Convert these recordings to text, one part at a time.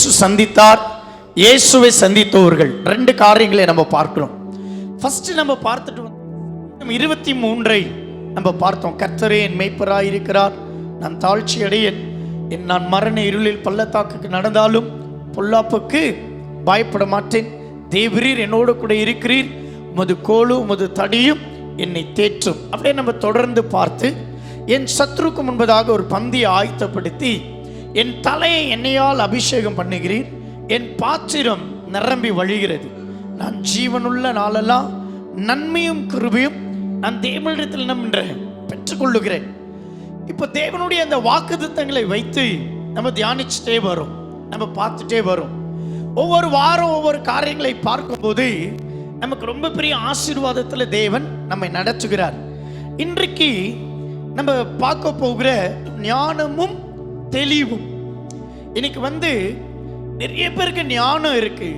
இயேசு சந்தித்தார், இயேசுவை சந்தித்தவர்கள், ரெண்டு காரியங்களை நம்ம பார்க்கிறோம். ஃபர்ஸ்ட் நம்ம பார்த்துட்டு 23 நம்ம பார்த்தோம். கர்த்தரே என் மேய்ப்பராய் இருக்கிறார், நான் தாழ்ச்சி அடையேன். நான் மரண இருளில் பள்ளத்தாக்குக்கு நடந்தாலும் பொல்லாப்புக்கு பயப்பட மாட்டேன். தேவரீர் என்னோடு கூட இருக்கிறீர், உமது கோலும் உமது தடியும் என்னை தேற்றும். அப்படியே நம்ம தொடர்ந்து பார்த்து, என் சத்ருக்கு முன்பதாக ஒரு பந்தியை ஆயத்தப்படுத்தி என் தலையை எண்ணெயால் அபிஷேகம் பண்ணுகிறீர், என் பாத்திரம் நிரம்பி வழிகிறது. நான் ஜீவனுள்ள நாளெல்லாம் நன்மையும் கிருபையும் நான் தேவனிடத்தில் பெற்றுக்கொள்ளுகிறேன். இப்போ தேவனுடைய அந்த வாக்குத்தத்தங்களை வைத்து நம்ம தியானிச்சுட்டே வரும், நம்ம பார்த்துட்டே வரும். ஒவ்வொரு வாரம் ஒவ்வொரு காரியங்களை பார்க்கும்போது நமக்கு ரொம்ப பெரிய ஆசீர்வாதத்தில் தேவன் நம்மை நடத்துகிறார். இன்றைக்கு நம்ம பார்க்க போகிற ஞானமும் தெளிவும். இன்னைக்கு நிறைய பேருக்கு ஞானம் இருக்கு,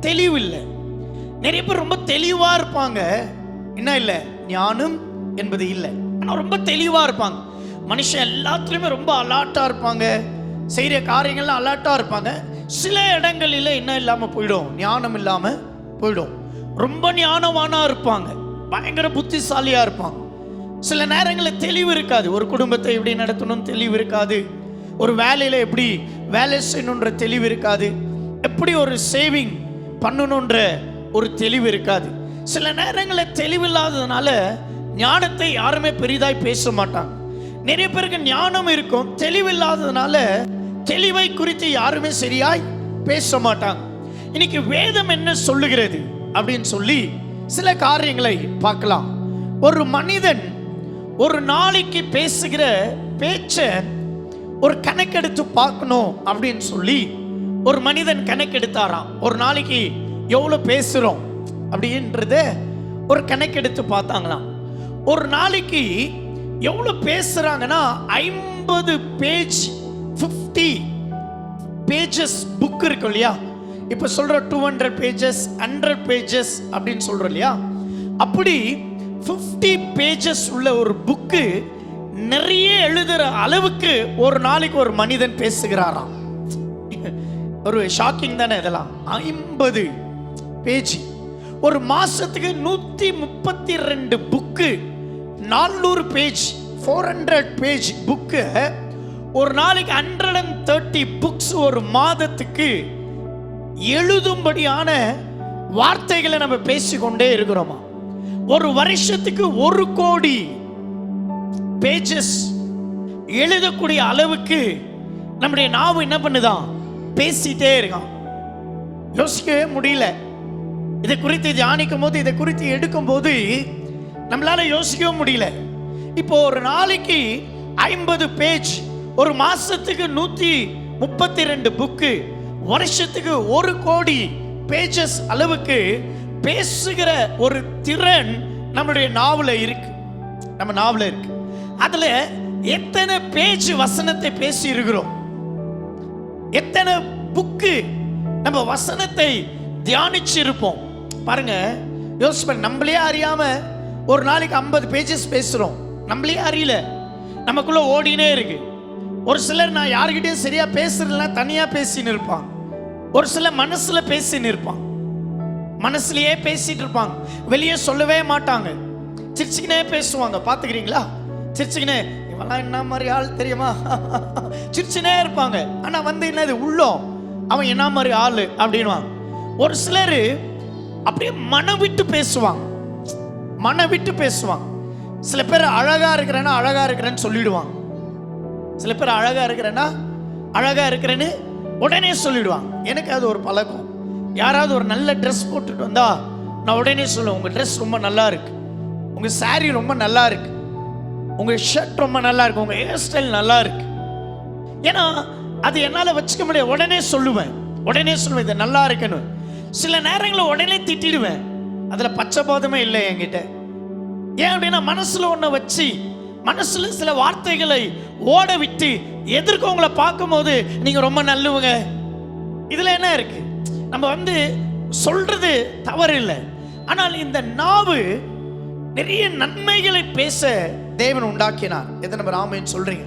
தெளிவு இல்லை. நிறைய பேர் ரொம்ப தெளிவா இருப்பாங்க, என்ன இல்லை, ஞானம் என்பது இல்லை. ஆனால் ரொம்ப தெளிவா இருப்பாங்க. மனுஷன் எல்லாத்துலேயுமே ரொம்ப அலர்ட்டா இருப்பாங்க, செய்கிற காரியங்கள்லாம் அலர்ட்டா இருப்பாங்க. சில இடங்களில் என்ன இல்லாமல் போயிடும், ஞானம் இல்லாமல் போயிடும். ரொம்ப ஞானவானா இருப்பாங்க, பயங்கர புத்திசாலியா இருப்பாங்க. சில நேரங்களில் தெளிவு இருக்காது. ஒரு குடும்பத்தை எப்படி நடத்தணும்னு தெளிவு இருக்காது, ஒரு வேலையில் எப்படி வேலை செய்யணுன்ற தெளிவு இருக்காது, எப்படி ஒரு சேவிங் பண்ணணுன்ற ஒரு தெளிவு இருக்காது. சில நேரங்களில் தெளிவில்லாததுனால ஞானத்தை யாருமே பெரிதாய் பேச மாட்டாங்க. நிறைய பேருக்கு ஞானம் இருக்கும், தெளிவில்லாததுனால தெளிவை குறித்து யாருமே சரியாய் பேச மாட்டாங்க. இன்னைக்கு வேதம் என்ன சொல்லுகிறது அப்படின்னு சொல்லி சில காரியங்களை பார்க்கலாம். ஒரு மனிதன் ஒரு நாளைக்கு பேசுகிற பேச்ச ஒரு கணக்கெடுத்து பார்க்கணும் அப்படின்னு சொல்லி ஒரு மனிதன் கணக்கெடுத்தாராம். ஒரு நாளைக்கு எவ்வளோ பேசுகிறோம் அப்படின்றத ஒரு கணக்கெடுத்து பார்த்தாங்களாம். ஒரு நாளைக்கு எவ்வளோ பேசுகிறாங்கன்னா 50 பேஜ் 50 பேஜஸ் புக் இருக்கு இல்லையா. இப்போ சொல்கிற 200 பேஜஸ் 100 பேஜஸ் அப்படின்னு சொல்கிறோம் இல்லையா. அப்படி 50 பேஜஸ் உள்ள ஒரு புக்கு நிறைய எழுதுகிற அளவுக்கு ஒரு நாளைக்கு ஒரு மனிதன் பேசுகிறாராம். ஒரு ஷாக்கிங் தானே இதெல்லாம். 50 பேஜ், ஒரு மாசத்துக்கு 132 புக்கு, 400 பேஜ் 400 பேஜ் புக்கு, ஒரு நாளைக்கு 130 புக்ஸ் ஒரு மாதத்துக்கு எழுதும்படியான வார்த்தைகளை நம்ம பேசிக்கொண்டே இருக்கிறோமா. ஒரு வருஷத்துக்கு 1 கோடி பேஜஸ் எழுதக்கூடிய அளவுக்கு நம்முடைய நாவு என்ன பண்ணுதான், பேசிட்டே இருக்கான். யோசிக்கவே முடியல. இதை குறித்து தியானிக்கும் போது, இதை குறித்து எடுக்கும் போது நம்மளால யோசிக்கவே முடியல. இப்போ ஒரு நாளைக்கு 50 பேஜ், ஒரு மாசத்துக்கு 132 புக்கு, வருஷத்துக்கு 1 கோடி பேஜஸ் அளவுக்கு பேசுகிற ஒரு திறன் நம்மளுடைய நாவல இருக்கு, நம்ம நாவல இருக்கு. அதுல எத்தனை பேஜ் வசனத்தை பேசி இருக்கிறோம், எத்தனை புக்கு நம்ம வசனத்தை தியானிச்சு இருப்போம் பாருங்க. யோசிப்ப, நம்மளே அறியாம ஒரு நாளைக்கு 50 பேஜஸ் பேசுறோம், நம்மளே அறியல, நமக்குள்ள ஓடினே இருக்கு. ஒரு சிலர் நான் யாருக்கிட்டையும் சரியா பேசுறதுல தனியா பேசின்னு இருப்பாங்க, ஒரு சிலர் மனசுல பேசின்னு இருப்பாங்க, மனசுலயே பேசிட்டு இருப்பாங்க, வெளியே சொல்லவே மாட்டாங்க, சிரிச்சுக்கினே பேசுவாங்க. பாத்துக்கிறீங்களா? சிரிச்சுக்கினே, இவெல்லாம் என்ன மாதிரி ஆள் தெரியுமா, சிரிச்சுனே இருப்பாங்க. ஆனா என்னது உள்ளம், அவன் என்ன மாதிரி ஆளு அப்படின்வாங்க. ஒரு சிலர் அப்படியே மனம் விட்டு பேசுவாங்க, மனம் விட்டு பேசுவாங்க. சில பேர் அழகா இருக்கிறேன்னா அழகா இருக்கிறேன்னு சொல்லிடுவாங்க, சில பேர் அழகா இருக்கிறேன்னா அழகா இருக்கிறேன்னு உடனே சொல்லிடுவாங்க. எனக்கு அது ஒரு பழக்கம். யாராவது ஒரு நல்ல ட்ரெஸ் போட்டுட்டு வந்தா நான் உடனே சொல்லுவேன், உங்க ட்ரெஸ் ரொம்ப நல்லா இருக்கு, உங்க சாரி ரொம்ப நல்லா இருக்கு, உங்க ஷர்ட் ரொம்ப நல்லா இருக்கு, உங்க ஹேர் ஸ்டைல் நல்லா இருக்கு. ஏன்னா அது என்னால வச்சுக்க முடியாது. உடனே சொல்லுவேன், இது நல்லா இருக்குன்னு. சில நேரங்களில் உடனே திட்டிடுவேன், அதுல பச்சைபாதமே இல்லை என்கிட்ட. ஏன் அப்படின்னா மனசுல ஒன்ன வச்சு, மனசுல சில வார்த்தைகளை ஓட விட்டு எதிர்க்கவங்களை பார்க்கும்போது நீங்க ரொம்ப நல்லவங்க, இதுல என்ன இருக்கு, நம்ம சொல்றது தவறு இல்லை. ஆனால் இந்த நாவு நிறைய நன்மைகளை பேச தேவன் உண்டாக்கினார். எதை நம்ம ஆமென் சொல்றீங்க?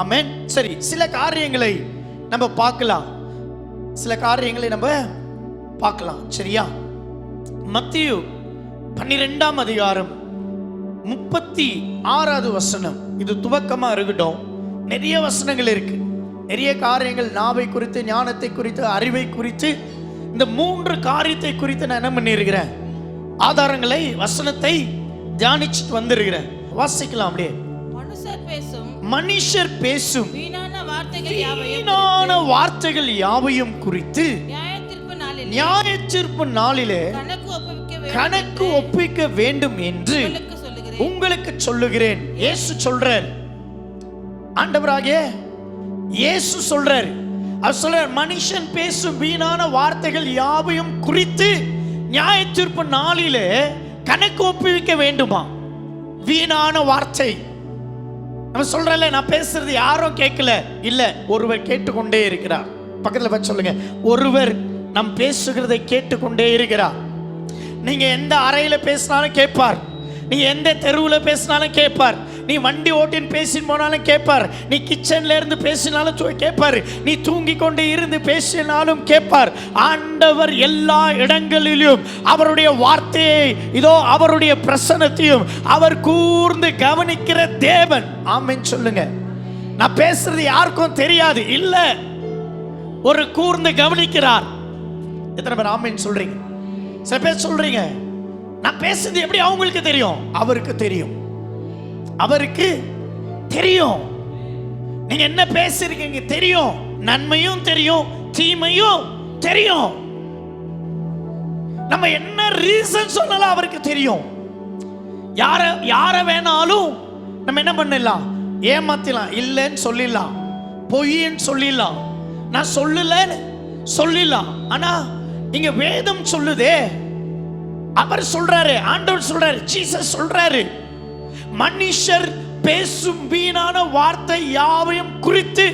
ஆமென். சரி, சில காரியங்களை நம்ம பார்க்கலாம். சில காரியங்களை நம்ம பார்க்கலாம். சரியா? மத்தேயு 12ஆம் அதிகாரம் 36வது வசனம். இது துவக்கமா இருக்கட்டும். நிறைய வசனங்கள் இருக்கு, நிறைய காரியங்கள், நாவை குறித்து, ஞானத்தை குறித்து, அறிவை குறித்து, இந்த 3 காரியத்தை குறித்து நான் என்ன பண்ணியிருக்கிறேன், ஆதாரங்களை, வசனத்தை தியானிச்சுட்டு வந்திருக்கிறேன். வாசிக்கலாம் அப்படியே. மனுஷர் பேசும் வீணான வார்த்தைகள் யாவையும் குறித்து நியாயத்தீர்ப்பு நாளிலே கணக்கு ஒப்பிக்க வேண்டும் என்று உங்களுக்கு சொல்லுகிறேன். இயேசு சொல்றார், ஆண்டவராகிய இயேசு சொல்றார். அவர் சொல்றார், மனுஷன் பேசும் வீணான வார்த்தைகள் யாவையும் குறித்து நியாயத்தீர்ப்பு நாளிலே கணக்கு ஒப்புவிக்க வேண்டுமா? வீணான வார்த்தை நம்ம சொல்றல, நான் பேசுறது யாரும் கேட்கல, இல்ல, ஒருவர் கேட்டுக்கொண்டே இருக்கிறார். பக்கத்துல பார்த்து சொல்லுங்க, ஒருவர் நம் பேசுகிறதை கேட்டுக்கொண்டே இருக்கிறார். நீங்க எந்த அறையில பேசினாலும் கேட்பார், நீ எந்த தெருவில் பேசினாலும் கேட்பார், நீ வண்டி ஓட்டின்னு பேசின்னு போனாலும் கேட்பார், நீ கிச்சன்ல இருந்து பேசினாலும் கேட்பார், நீ தூங்கி கொண்டு இருந்து பேசினாலும் கேட்பார். ஆண்டவர் எல்லா இடங்களிலும் அவருடைய வார்த்தையை, இதோ அவருடைய பிரசன்னத்தையும் அவர் கூர்ந்து கவனிக்கிற தேவன். ஆமென் சொல்லுங்க. நான் பேசுறது யாருக்கும் தெரியாது, இல்ல, ஒரு கூர்ந்து கவனிக்கிறார். எத்தனை பேர் ஆமென் சொல்றீங்க? சில பேர் சொல்றீங்க, நான் பேசுறது எப்படி அவங்களுக்கு தெரியும்? அவருக்கு தெரியும், அவருக்கு தெரியும். நீங்க என்ன பேசுறீங்க தெரியும், நன்மையும் தெரியும், தீமையும் தெரியும். நம்ம என்ன ரீசன் சொன்னாலும் அவருக்கு தெரியும். யார வேணாலும் நம்ம என்ன பண்ணலாம், ஏமாத்தலாம், இல்லைன்னு சொல்லிடலாம், பொய்ன்னு சொல்லிடலாம், நான் சொல்லலன்னு சொல்லிடலாம். ஆனா இங்க வேதம் சொல்லுதே, அவர் சொல்றாரு, ஆண்டவர் சொல்றாரு, ஜீசஸ் சொல்றாரு, மனுஷர் பேசும் வீணான வார்த்தை யாவையும் குறித்து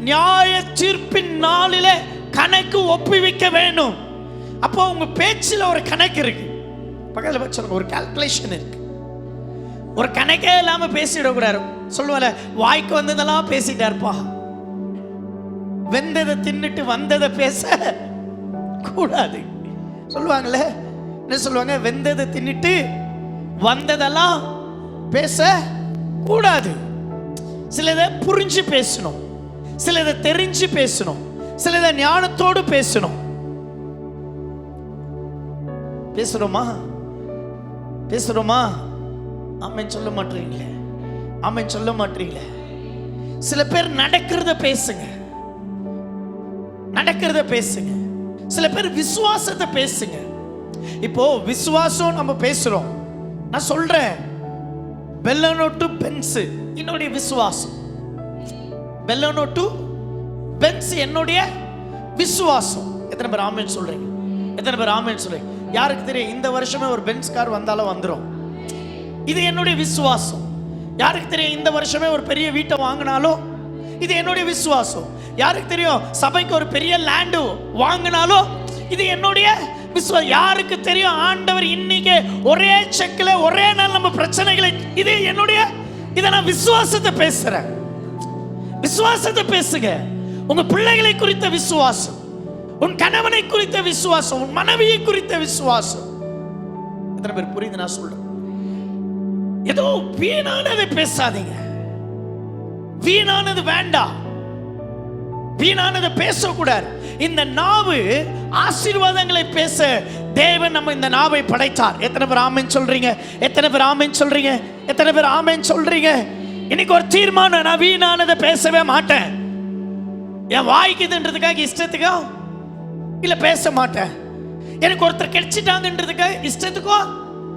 நியாய தீர்ப்பின் நாளிலே கணக்கு ஒப்புவிக்க வேண்டும். அப்போ உங்க பேச்சில் ஒரு கணக்கு இருக்கு. பக்கத்துல வச்சு ஒரு கால்குலேஷன் இருக்கு. ஒரு கணக்கே இல்லாம பேசிடக்கூடாது. சொல்லுவால, வாய்க்கு வந்ததெல்லாம் பேசிட்டாருப்பா, வெந்ததை தின்னுட்டு வந்ததை பேச கூடாது சொல்லுவாங்களே. என்ன சொல்லுவாங்க? வெந்ததை தின்னுட்டு வந்ததெல்லாம் பேச கூடாது. சிலதை புரிஞ்சு பேசணும், சிலதை தெரிஞ்சு பேசணும், சிலதை ஞானத்தோடு பேசணும். பேசுறோமா? பேசுறோமா? ஆமென் சொல்ல மாட்டீங்களே, ஆமென் சொல்ல மாட்டீங்களே. சில பேர் நடக்கிறத பேசுங்க, நடக்கிறத பேசுங்க. சில பேர் விசுவாசத்தை பேசுங்க. இப்போ விசுவாசம் நம்ம பேசுறோம். நான் சொல்றேன், பெல்லனோ டு பென்ஸ் என்னுடைய விசுவாசம், பெல்லனோ டு பென்ஸ் என்னுடைய விசுவாசம். எத்தனை பேர் ஆமென் சொல்றீங்க? எத்தனை பேர் ஆமென் சொல்றீங்க? யாருக்கு தெரியும், இந்த வருஷமே ஒரு பென்ஸ் கார் வந்தாலும் வந்துடும், இது என்னுடைய விசுவாசம். யாருக்கு தெரியும், இந்த வருஷமே ஒரு பெரிய வீட்டை வாங்கினாலும் இது என்னுடைய விசுவாசம். யாருக்கு தெரியும், சபைக்கு ஒரு பெரிய லேண்டு வாங்கினாலும் இது என்னுடைய விசுவாசம். யாருக்கு தெரியும், ஆண்டவர் இன்னைக்கு ஒரே செக்ல ஒரே நாள் நம்ம பிரச்சனைகளை, இது என்னுடைய, இதை நான் விசுவாசத்தை பேசுறேன். விசுவாசத்தை பேசுங்க. உங்க பிள்ளைகளை குறித்த விசுவாசம், உன் கணவனை குறித்த விசுவாசம், உன் மனைவியை குறித்த விசுவாசம். எத்தனை பேர் புரியுது நான் சொல்றேன்? ஏதோ வீணானதை பேசாதீங்க, வீணானது வேண்டாம், வீணானதை பேசக்கூடாது. இந்த நாவு ஆசீர்வாதங்களை பேச தேவன் நம்ம இந்த நாவை படைத்தார். எத்தனை பேர் ஆமென் சொல்றீங்க? எத்தனை பேர் ஆமென் சொல்றீங்க? எத்தனை பேர் ஆமென் சொல்றீங்க? இன்னைக்கு ஒரு தீர்மானம், நான் வீணானதை பேசவே மாட்டேன். என் வாய்க்குதுன்றதுக்காக இஷ்டத்துக்கோ இல்ல பேச மாட்டேன். எனக்கு ஒருத்தர் கிடைச்சிட்டாங்கன்றதுக்காக இஷ்டத்துக்கோ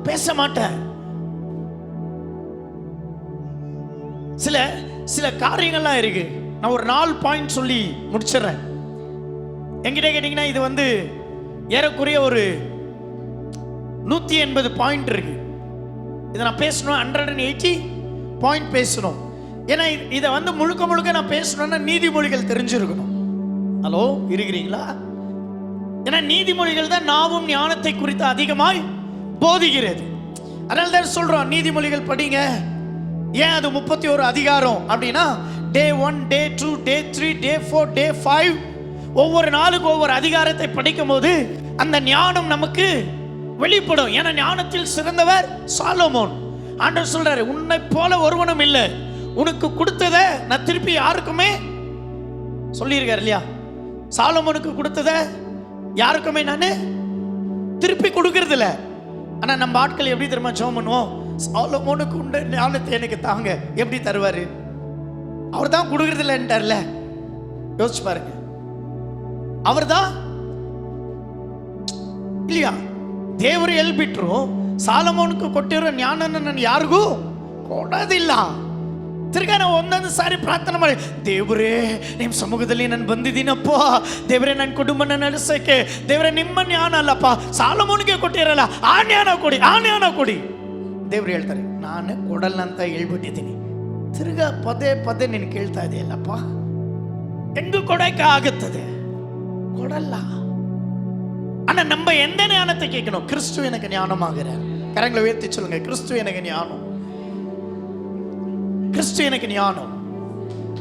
பேச மாட்டேன். சில சில காரியங்கள்லாம் இருக்கு. நான் ஒரு 4 பாயிண்ட் சொல்லி முடிச்சிடறேன். என்கிட்ட கேட்டீங்கன்னா இது வந்து ஏறக்குறைய ஒரு 180 பாயிண்ட் இருக்கு. இதை நான் பேசணும், 180 பாயிண்ட் பேசணும். ஏன்னா இதை வந்து முழுக்க முழுக்க நான் பேசணும்னா நீதிமொழிகள் தெரிஞ்சிருக்கணும். ஹலோ, இருக்கிறீங்களா? ஏன்னா நீதிமொழிகள் தான் நாவும் ஞானத்தை குறித்து அதிகமாய் போதிக்கிறது. அதனால தான் சொல்றோம், நீதிமொழிகள் படிங்க. ஏன் அது 31 அதிகாரம் அப்படின்னா, டே 1, டே 2, டே 3, டே 4, டே 5 ஒவ்வொரு நாளுக்கு ஒவ்வொரு அதிகாரத்தை படிக்கும் போது அந்த ஞானம் நமக்கு வெளிப்படும். ஏன்னா ஞானத்தில் சிறந்தவர் சாலமோன். ஆண்டவர் சொல்றாரு, உன்னை போல ஒருவனும் இல்லை, உனக்கு கொடுத்ததை நான் திருப்பி யாருக்குமே சொல்லியிருக்காரு இல்லையா? சாலமோனுக்கு கொடுத்ததை யாருக்குமே நான் திருப்பி கொடுக்கறது இல்லை. ஆனா நம்ம ஆட்கள் எப்படி தெரியுமா ஜெபம் பண்ணுவோம்? சாலமோனுக்கு உண்ட ஞானத்தை எனக்கு தாங்க. எப்படி தருவாரு? அவர் தான் கொடுக்கறது இல்லைன்ட்டார்ல. யோசிச்சு பாருங்க, அவர் தான் இல்லையா? ದೇವರು ಎಲ್ಲಿ ಬಿಟ್ರು ಸಾಲಮೋನಕ್ಕೆ ಕೊಟ್ಟಿರೋ ಜ್ಞಾನನ ನಾನು ಯಾರಿಗೂ ಕೊಡೋದಿಲ್ಲ. ತಿರ್ಗಾ ನಾವು ಒಂದೊಂದು ಸಾರಿ ಪ್ರಾರ್ಥನೆ ಮಾಡಿ, ದೇವರೇ ನಿಮ್ಮ ಸಮ್ಮುಖದಲ್ಲಿ ನಾನು ಬಂದಿದ್ದೀನಪ್ಪ, ದೇವರೇ ನನ್ನ ಕುಟುಂಬನ ನಡೆಸೋಕ್ಕೆ, ದೇವರೇ ನಿಮ್ಮ ಜ್ಞಾನ ಅಲ್ಲಪ್ಪ, ಸಾಲಮೋನಿಗೆ ಕೊಟ್ಟಿರಲ್ಲ, ಆ ಜ್ಞಾನ ಕೊಡಿ, ಆ ಜ್ಞಾನ ಕೊಡಿ. ದೇವ್ರು ಹೇಳ್ತಾರೆ, ನಾನು ಕೊಡಲ್ಲ ಅಂತ ಹೇಳ್ಬಿಟ್ಟಿದ್ದೀನಿ. ತಿರ್ಗಾ ಪದೇ ಪದೇ ನೀನು ಕೇಳ್ತಾ ಇದೆಯಲ್ಲಪ್ಪ, ಹೆಂಗೂ ಕೊಡಕ್ಕೆ ಆಗುತ್ತದೆ? ಕೊಡಲ್ಲ. ஆனா நம்ம எந்த ஞானத்தை கேட்கணும்? கிறிஸ்து எனக்கு ஞானமாகிறார். கரங்களை உயர்த்தி சொல்லுங்க, கிறிஸ்து எனக்கு ஞானம், கிறிஸ்து எனக்கு ஞானம்.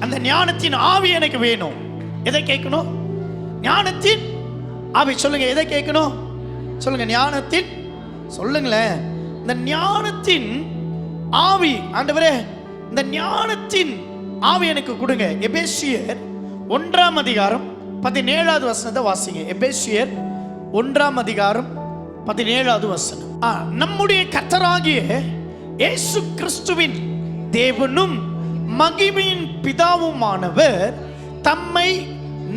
அந்த ஞானத்தின் ஆவி எனக்கு வேணும். எதை கேட்கணும்? ஞானத்தின் ஆவி. சொல்லுங்க, எதை கேட்கணும்? சொல்லுங்க, ஞானத்தின். சொல்லுங்களேன், இந்த ஞானத்தின் ஆவி. ஆண்டவரே, இந்த ஞானத்தின் ஆவி எனக்கு கொடுங்க. எபேசியர் 1ஆம் அதிகாரம் 17வது வசனத்தை வாசிங்க. எபேசியர் 1ஆம் அதிகாரம் 17வது வசனம். நம்முடைய கர்த்தராகிய இயேசு கிறிஸ்துவின் தேவனும் மகிமையின் பிதாவுமானவர் தம்மை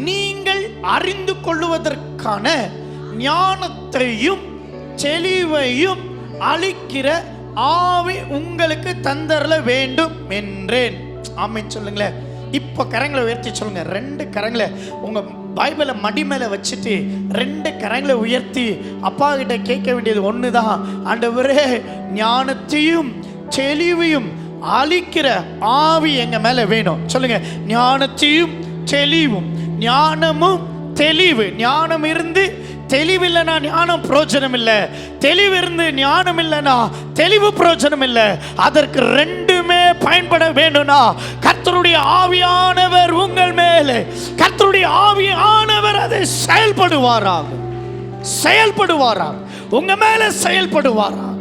நீங்கள் அறிந்து கொள்வதற்கான ஞானத்தையும் தெளிவையும் அளிக்கிற ஆவி உங்களுக்கு தந்தரல வேண்டும் என்றேன். ஆமென் சொல்லுங்களேன். இப்போ கரங்களை உயர்த்தி சொல்லுங்க. 2 கரங்களை உங்க பைபிளை மடி மேல வச்சுட்டு 2 கரங்களை உயர்த்தி அப்பா கிட்ட கேட்க வேண்டியது ஒண்ணுதான். ஆண்டவரே, ஞானத்தையும் தெளிவையும் அளிக்கிற ஆவி எங்க மேல வேணும். சொல்லுங்க, ஞானத்தையும் தெளிவும். ஞானமும் தெளிவு. ஞானம் இருந்து தெளிவு இல்லைனா ஞானம் பிரயோஜனம் இல்லை. தெளிவு இருந்து ஞானம் இல்லைனா தெளிவு பிரயோஜனம் இல்லை. அதற்கு 2மே பயன்பட வேண்டும்னா கர்த்தருடைய ஆவியானவர் உங்கள் மேலே, கர்த்தருடைய ஆவியானவர் அதை செயல்படுவாராக, செயல்படுவாராக, உங்க மேல செயல்படுவாராக.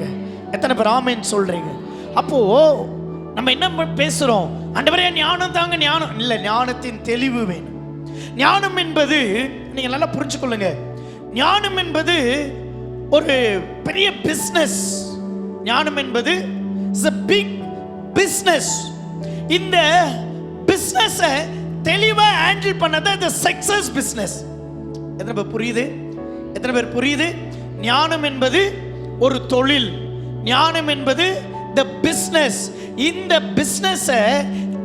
எத்தனை பேர் ஆமென் சொல்றீங்க? அப்போ நம்ம என்ன பேசுறோம்? ஆண்டவரே ஞானம் தாங்க. ஞானம் இல்லை, ஞானத்தின் தெளிவு வேணும். ஞானம் என்பது, நீங்க நல்லா புரிஞ்சுக்கொள்ளுங்க, ஞானம் என்பது ஒரு பெரிய பிசினஸ். ஞானம் என்பது இஸ் a big business. இந்த பிசினஸ் தெளிவா ஹேண்டில் பண்ணது the success business. எத்தனை பேர் புரியுது? எத்தனை பேர் புரியுது? ஞானம் என்பது ஒரு தொழில். ஞானம் என்பது the business. இந்த பிசினஸ்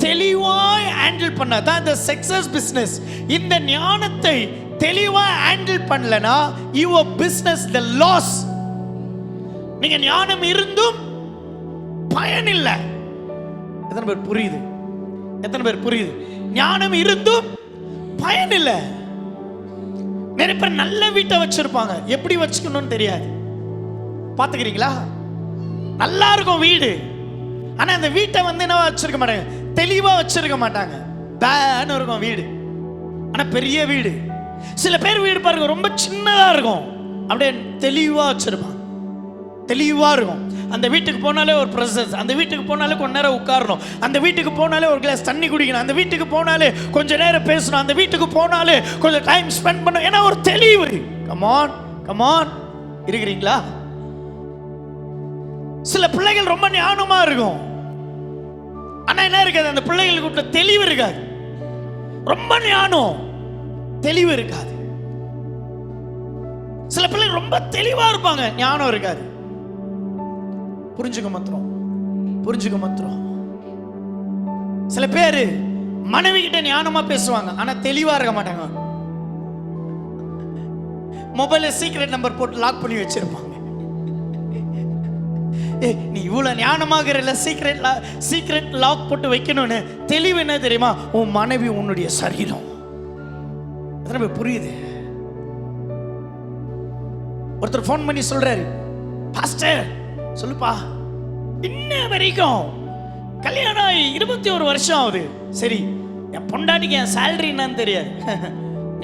தெளிவாய் ஹேண்டில் பண்ணதான் the success business. இந்த ஞானத்தை தெளிவா ஹேண்டில் பண்ணலனா your business the loss. நீங்க ஞானம் இருந்தும் பயன் இல்லை. எத்தனை பேர் புரியுது? எத்தனை பேர் புரியுது? ஞானம் இருந்தும் பயன் இல்லை. நிறைய பேர் நல்ல வீட்டை வச்சிருப்பாங்க, எப்படி வச்சுக்கணும்னு தெரியாது. பாத்துக்கிறீங்களா? நல்லா இருக்கும் வீடு, ஆனா அந்த வீட்டை என்ன வச்சிருக்க மாட்டாங்க, தெளிவா வச்சிருக்க மாட்டாங்க. பேன்னு இருக்கும் வீடு, ஆனா பெரிய வீடு. சில பேர் வீடு பாருங்க, ரொம்ப சின்னதா இருக்கும், அப்படியே தெளிவா வச்சிருப்பாங்க, தெளிவா இருக்கும். அந்த வீட்டுக்கு போனாலே ஒரு பிரசன்ஸ், அந்த வீட்டுக்கு போனாலே கொஞ்ச நேரம் உட்காரணும், அந்த வீட்டுக்கு போனாலே ஒரு கிளாஸ் தண்ணி குடிக்கணும், அந்த வீட்டுக்கு போனாலே கொஞ்ச நேரம் பேசணும், அந்த வீட்டுக்கு போனாலே கொஞ்சம் டைம் ஸ்பெண்ட் பண்ணணும். ஏன்னா ஒரு தெளிவு. கமான் கமான், இருக்கிறீங்களா? சில பிள்ளைகள் ரொம்ப ஞானமா இருக்கும், ஆனா என்ன இருக்காது, அந்த பிள்ளைகளுக்கு தெளிவு இருக்காது. ரொம்ப ஞானம், தெளிவு இருக்காது. சில பிள்ளைகள் ரொம்ப தெளிவா இருப்பாங்க, ஞானம் இருக்காது. புரிஞ்சுக்க மாத்திரம், புரிஞ்சுக்க மாத்திரம். சில பேர் மனைவி கிட்ட ஞானமா பேசுவாங்க, ஆனா தெளிவா இருக்க மாட்டாங்க. மொபைல்ல சீக்ரெட் நம்பர் போட்டு லாக் பண்ணி வச்சிருப்பாங்க. நீ இவ்வளவு ஞானமாக சீக்ரெட் லாக் போட்டு வைக்கணும்னு தெளிவு என்ன தெரியுமா? உன் மனைவி உன்னுடைய சரீரம். புரியுது? ஒருத்தர் போன் பண்ணி சொல்றாரு, பாஸ்டர் சொல்லுப்பா, இன்ன வரைக்கும் கல்யாணம் 21 வருஷம் ஆகுது, சரி என் பொண்டாட்டிக்கு என் சேலரி என்னன்னு தெரியாது.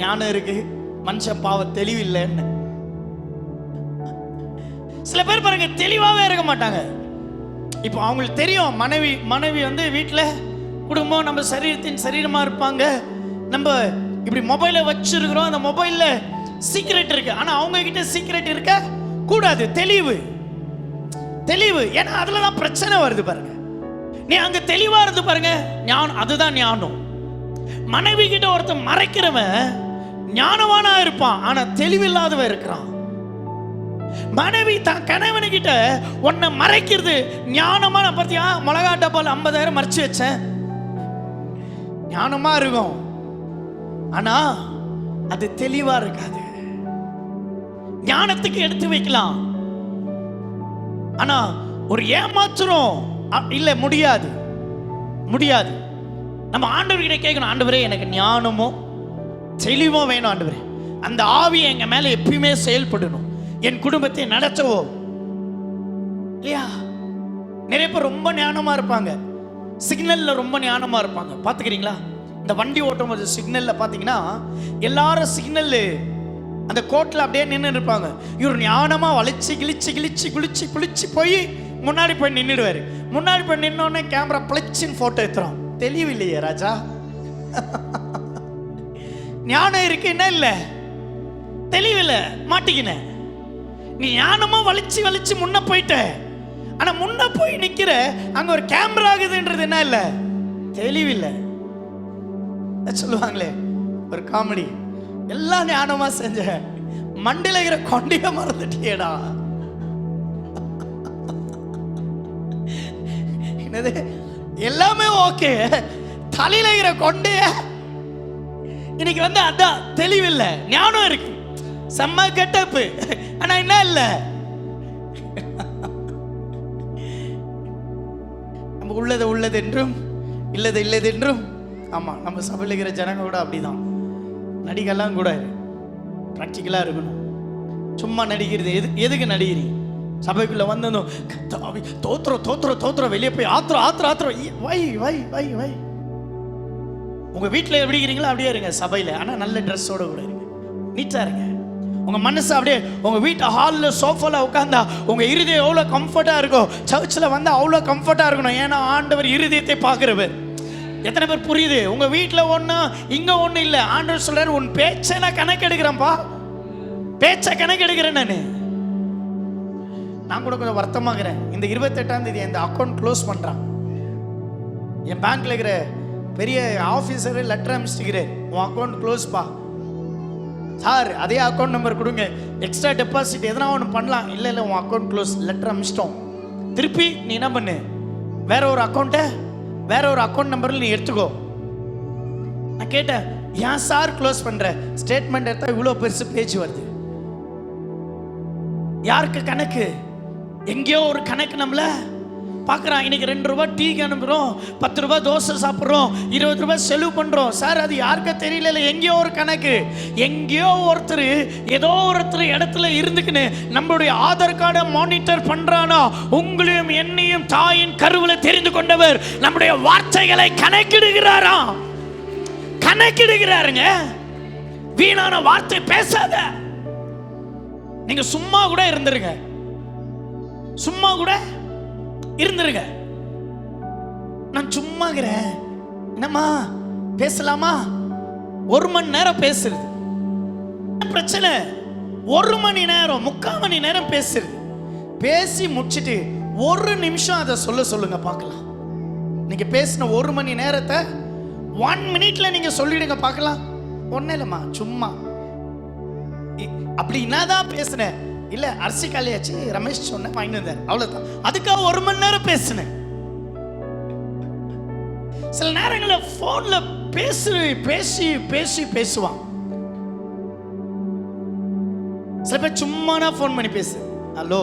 ஞானம் இருக்கு, மனுஷன் பாவம் தெளிவில்லைன்னு. சில பேர் பாருங்க தெளிவாகவே இருக்க மாட்டாங்க. இப்போ அவங்களுக்கு தெரியும் மனைவி வந்து வீட்டில் குடும்பம் நம்ம சரீரத்தின் சரீரமாக இருப்பாங்க. நம்ம இப்படி மொபைலை வச்சிருக்கிறோம், அந்த மொபைலில் சீக்ரெட் இருக்கு. ஆனால் அவங்க கிட்ட சீக்ரெட் இருக்க கூடாது. தெளிவு, ஏன்னா அதில் தான் பிரச்சனை வருது பாருங்க. நீ அங்கே தெளிவாக இருந்து பாருங்க, ஞானம், அதுதான் ஞானம். மனைவி கிட்ட ஒருத்தன் மறைக்கிறவன் ஞானவானா இருப்பான், ஆனால் தெளிவில்லாதவன் இருக்கிறான். மனைவி தான் கணவனுக்கிட்ட உன்னை மறைக்கிறது ஞானமான. பார்த்தியா, மிளகா டப்பால் 50,000 மறைச்சு வச்சேன், ஞானமா இருக்கும், ஆனா அது தெளிவா இருக்காது. ஞானத்துக்கு எடுத்து வைக்கலாம், ஆனா ஒரு ஏமாத்துறோம் இல்ல, முடியாது. நம்ம ஆண்டவர்கிட்ட கேட்கணும், ஆண்டவரே எனக்கு ஞானமோ தெளிவோ வேணும் ஆண்டவரே. அந்த ஆவியை எங்க மேல எப்பயுமே செயல்படணும், என் குடும்பத்தை நடத்தவோ இல்லையா. நிறைய பேர் ரொம்ப ஞானமா இருப்பாங்க, சிக்னல்ல ரொம்ப ஞானமா இருப்பாங்க. பாத்துக்கிறீங்களா, இந்த வண்டி ஓட்டும் போது சிக்னல்ல பாத்தீங்கன்னா எல்லாரும் சிக்னல் அந்த கோட்டில் அப்படியே நின்று இருப்பாங்க. இவர் ஞானமா வளைச்சு கிழிச்சு போய் முன்னாடி போய் நின்றுடுவாரு. முன்னாடி போய் நின்னோடனே கேமரா பிளிச்சின்னு போட்டோ எடுத்துறோம். தெளிவில்லையே ராஜா. ஞானம் இருக்கு, என்ன இல்லை, தெளிவில்லை, மாட்டிக்கின. நீ ஞானமா வளைச்சு முன்ன போயிட்ட, ஆனா முன்ன போய் நிக்கிற அங்க ஒரு கேமரா ஆகுதுன்றது என்ன இல்லை, தெளிவில்லை. சொல்லுவாங்களே ஒரு காமெடி, எல்லாம் ஞானமா செஞ்ச, மண்டில இருக்கிற கொண்டைய மறந்துட்டியடா. என்னது, எல்லாமே ஓகே, தலையில இருக்கிற கொண்டைய இன்னைக்கு வந்து அதான் தெளிவில்லை. ஞானம் இருக்கு, செம்ம கெட்டப்பு, ஆனா என்ன இல்லை, நம்ம உள்ளது என்றும் இல்லது என்றும். ஆமா, நம்ம சபையில் இருக்கிற ஜனங்க கூட அப்படிதான். நடிகெல்லாம் கூட ப்ராக்டிக்கலாக இருக்கணும். சும்மா நடிக்கிறது எதுக்கு நடிக்கிறீங்க? சபைக்குள்ள வந்ததும் தோத்துறோம் வெளியே போய் ஆத்திரம் வை. உங்க வீட்டில் எப்படி இருக்கிறீங்களோ அப்படியே இருங்க சபையில், ஆனால் நல்ல ட்ரெஸ்ஸோட கூட இருங்க, நீட்டா இருங்க. உங்க மனசு அப்படியே உங்க வீட்டு ஹாலில் சோஃபால உட்காந்தா உங்க இருதயம் எவ்வளோ கம்ஃபர்ட்டா இருக்கும், சர்ச்சில் வந்து அவ்வளோ கம்ஃபர்ட்டா இருக்கணும். ஏன்னா ஆண்டவர் இருதயத்தை பார்க்கிறவர். எத்தனை பேர் புரியுது? உங்க வீட்டில் ஒன்று இங்க ஒன்று இல்லை. ஆண்டவர் சொல்றாரு, உன் பேச்சை நான் கணக்கு எடுக்கிறேன்ப்பா, பேச்சை கணக்கு எடுக்கிறேன். நான் கூட கொஞ்சம் வருத்தமாகிறேன். இந்த 28ஆம் தேதி இந்த அக்கௌண்ட் க்ளோஸ் பண்றான். என் பேங்க்ல இருக்கிற பெரிய ஆஃபீஸர் லெட்டர் அனுப்பிச்சிக்கிறேன், உன் அக்கௌண்ட் க்ளோஸ்ப்பா சார், அதே அக்கௌண்ட் நம்பர் கொடுங்க, எக்ஸ்ட்ரா டெபாசிட் எதனா ஒன்று பண்ணலாம். இல்லை உன் அக்கௌண்ட் க்ளோஸ், லெட்டர் அனுப்பிச்சிட்டோம். திருப்பி நீ என்ன பண்ணு, வேற ஒரு அக்கௌண்ட் நம்பரில் நீ எடுத்துக்கோ. நான் கேட்டேன், ஏன் சார் க்ளோஸ் பண்ற? ஸ்டேட்மெண்ட் எடுத்தா இவ்வளோ பெருசு பேச்சு வருது. யாருக்கு கணக்கு? எங்கேயோ ஒரு கணக்கு நம்மள பார்க்குறான். இன்னைக்கு 2 ரூபாய் டீக்கு அனுப்புகிறோம், 10 ரூபாய் தோசை சாப்பிட்றோம், 20 ரூபாய் செலவு பண்ணுறோம். சார் அது யாருக்க தெரியல, எங்கேயோ ஒரு கணக்கு. எங்கேயோ ஒருத்தர் இடத்துல இருந்துக்குன்னு நம்மளுடைய ஆதார் கார்டை மானிட்டர் பண்றானா? உங்களையும் என்னையும் தாயின் கருவில் தெரிந்து கொண்டவர் நம்முடைய வார்த்தைகளை கணக்கிடுகிறாருங்க. வீணான வார்த்தை பேசாத. நீங்க சும்மா கூட இருந்துருங்க. நான் சும்மாகிறேன், என்னம்மா பேசலாமா? 1 மணி நேரம் பேசுறது பிரச்சனை. 1 மணி நேரம் 3/4 மணி நேரம் பேசுறது. பேசி முடிச்சிட்டு 1 நிமிஷம் அதை சொல்லுங்க பார்க்கலாம். நீங்க பேசின 1 மணி நேரத்தை 1 மினிட்ல நீங்க சொல்லிடுங்க பார்க்கலாம். ஒன்னும் இல்லைம்மா, சும்மா அப்படி என்னதான் பேசுனேன்? இல்ல அரிசி காலியாச்சு, ரமேஷ் சொன்ன வாங்கி வந்தார், அவ்வளவுதான். அதுக்காக 1 மணி நேரம் பேசுனேன். சில நேரங்களில் போன்ல பேசுவான். சில பேர் சும்மா போன் பண்ணி பேசு, ஹலோ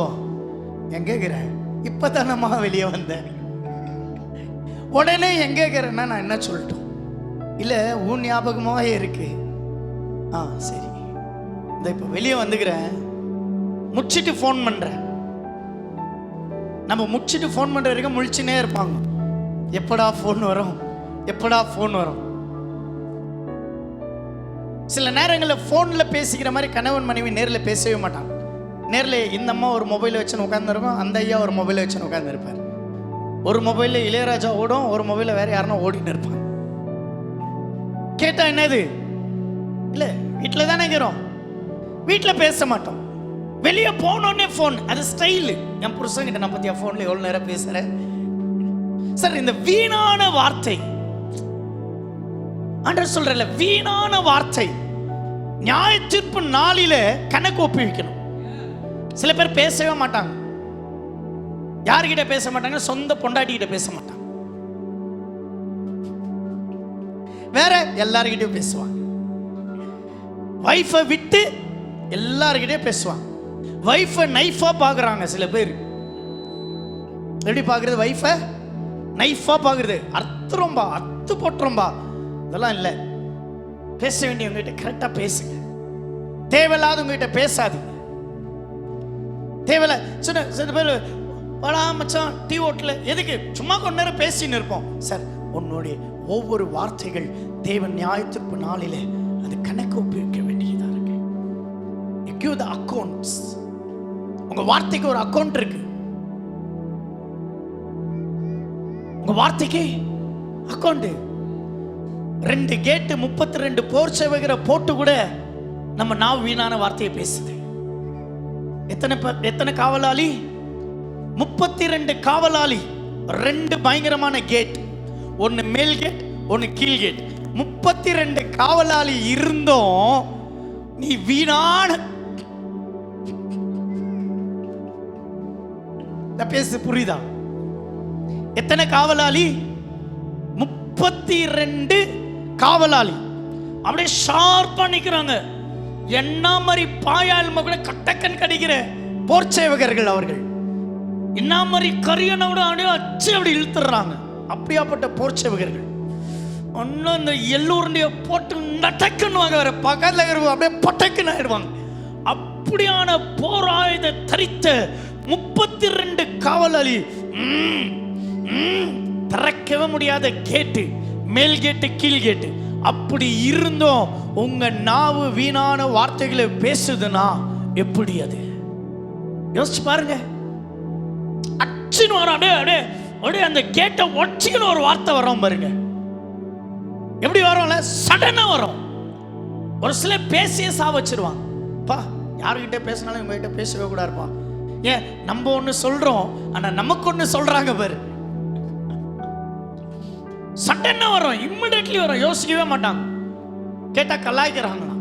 எங்க இருக்கிற, இப்பதானம்மா வெளியே வந்தேன். உடனே எங்க இருக்கிறேன்னா நான் என்ன சொல்லட்டும்? இல்ல உன் ஞாபகமாவே இருக்கு. சரி, இந்த இப்ப வெளியே வந்துக்கிறேன், முடிச்சிட்டு ஃபோன் பண்றேன். நம்ம முடிச்சிட்டு ஃபோன் பண்ற வரைக்கும் முழிச்சுனே இருப்பாங்க. எப்படா ஃபோன் வரும். சில நேரங்களில் ஃபோனில் பேசிக்கிற மாதிரி கணவன் மனைவி நேரில் பேசவே மாட்டாங்க. நேரில் இந்த அம்மா ஒரு மொபைலை வச்சுன்னு உட்காந்துருக்கோம், அந்த ஐயா ஒரு மொபைலை வச்சுன்னு உட்காந்துருப்பார். ஒரு மொபைலில் இளையராஜா ஓடும், ஒரு மொபைலில் வேறு யாருன்னா ஓடின்னு இருப்பாங்க. கேட்டால் என்னது? இல்லை, வீட்டில் தானே இருக்கிறோம், வீட்டில் பேச மாட்டோம். வெளியே போனோடனே ஃபோன், அது ஸ்டைலு. என் புருஷன்கிட்ட நான் பற்றியா ஃபோனில் எவ்வளோ நேரம் பேசுகிறேன் சார். இந்த வீணான வார்த்தை, ஆண்டவர் சொல்றல, வீணான வார்த்தை. நியாய தீர்ப்பு நாளில கணக்கு ஒப்புவிக்கணும். சில பேர் பேசவே மாட்டாங்க. யார்கிட்ட பேச மாட்டாங்க? சொந்த பொண்டாட்டி கிட்ட பேச மாட்டாங்க, வேற எல்லார்கிட்டயும் பேசுவாங்க. வைஃபை விட்டு எல்லார்கிட்டயும் பேசுவாங்க. வைஃபை நைஃபா பாக்குறாங்க சில பேர். எப்படி பாக்குறது? வைஃபை நைஃபா பாக்குறது. அர்த்தம்பா, அத்து போட்டுரும்பா, இதெல்லாம் இல்லை. பேச வேண்டியவங்ககிட்ட கரெக்டா பேசுங்க. தேவையில்லாதவங்க கிட்ட பேசாதீங்க. தேவையில்ல சில பேர் வாடா மச்சான் டீ ஹோட்டல, எதுக்கு? சும்மா கொஞ்ச நேரம் பேசின்னு இருப்போம். சார், உன்னுடைய ஒவ்வொரு வார்த்தைகள் தேவன் நியாயத்தீர்ப்பு நாளிலே அது கணக்கு ஒப்புவிக்க வேண்டியதா இருக்கு. You give the accounts. உங்க வார்த்தைக்கு ஒரு அக்கவுண்ட் இருக்கு. உங்க வார்த்தைக்கு அக்கவுண்ட். 2 கேட்டு 32 போர் சேவகரை போட்டு கூட நம்ம நாவு வீணான வார்த்தையை பேசுது. எத்தனை காவலாளி? 32 காவலாளி, 2 பயங்கரமான கேட், ஒன்னு மேல் கேட், ஒன்னு கீழ் கேட். 32 காவலாளி இருந்தோம், நீ வீணான பேசு. புரியுதா? எத்தனை காவலாளி? 32 காவலாளி. அப்படியே ஷார்ப்பா நிக்கிறாங்க. என்ன மாதிரி பாயால் கூட கட்டக்கன் கடிக்கிற போர்ச்சேவகர்கள் அவர்கள். என்ன மாதிரி கரியனோட அப்படியே அச்சு அப்படி இழுத்துறாங்க. அப்படியாப்பட்ட போர்ச்சேவகர்கள் ஒன்னும் இந்த எல்லூருடைய போட்டு நட்டக்குன்னு வாங்க, வேற பக்கத்துல அப்படியே பொட்டக்குன்னு ஆயிடுவாங்க. அப்படியான போர் ஆயுத தரித்த 32 காவலாளி. திறக்கவே முடியாத கேட்டு, மேல் கேட்டு கீழ் கேட்டு. அப்படி இருந்தோம் உங்க நாவு வீணான வார்த்தைகளை பேசுதுன்னா எப்படி? அது யோசிச்சு பாருங்க. அச்சுன்னு வரும், அப்படியே அப்படியே அந்த கேட்டை ஒச்சின்னு ஒரு வார்த்தை வரும் பாருங்க. எப்படி வரும்ல? சடனா வரும். ஒரு சில பேசியே சா வச்சிருவாங்க. பா, யாருக்கிட்ட பேசினாலும் இவங்ககிட்ட பேசவே கூடாதுப்பா. ஏன் நம்ம ஒண்ணு சொல்றோம், ஆனா நமக்கு ஒண்ணு சொல்றாங்க பாரு. சட்டன்னா வரும், இம்மிடியட்லி வரும், யோசிக்கவே மாட்டாங்க. கேட்டா கலாய்க்கிறாங்களா?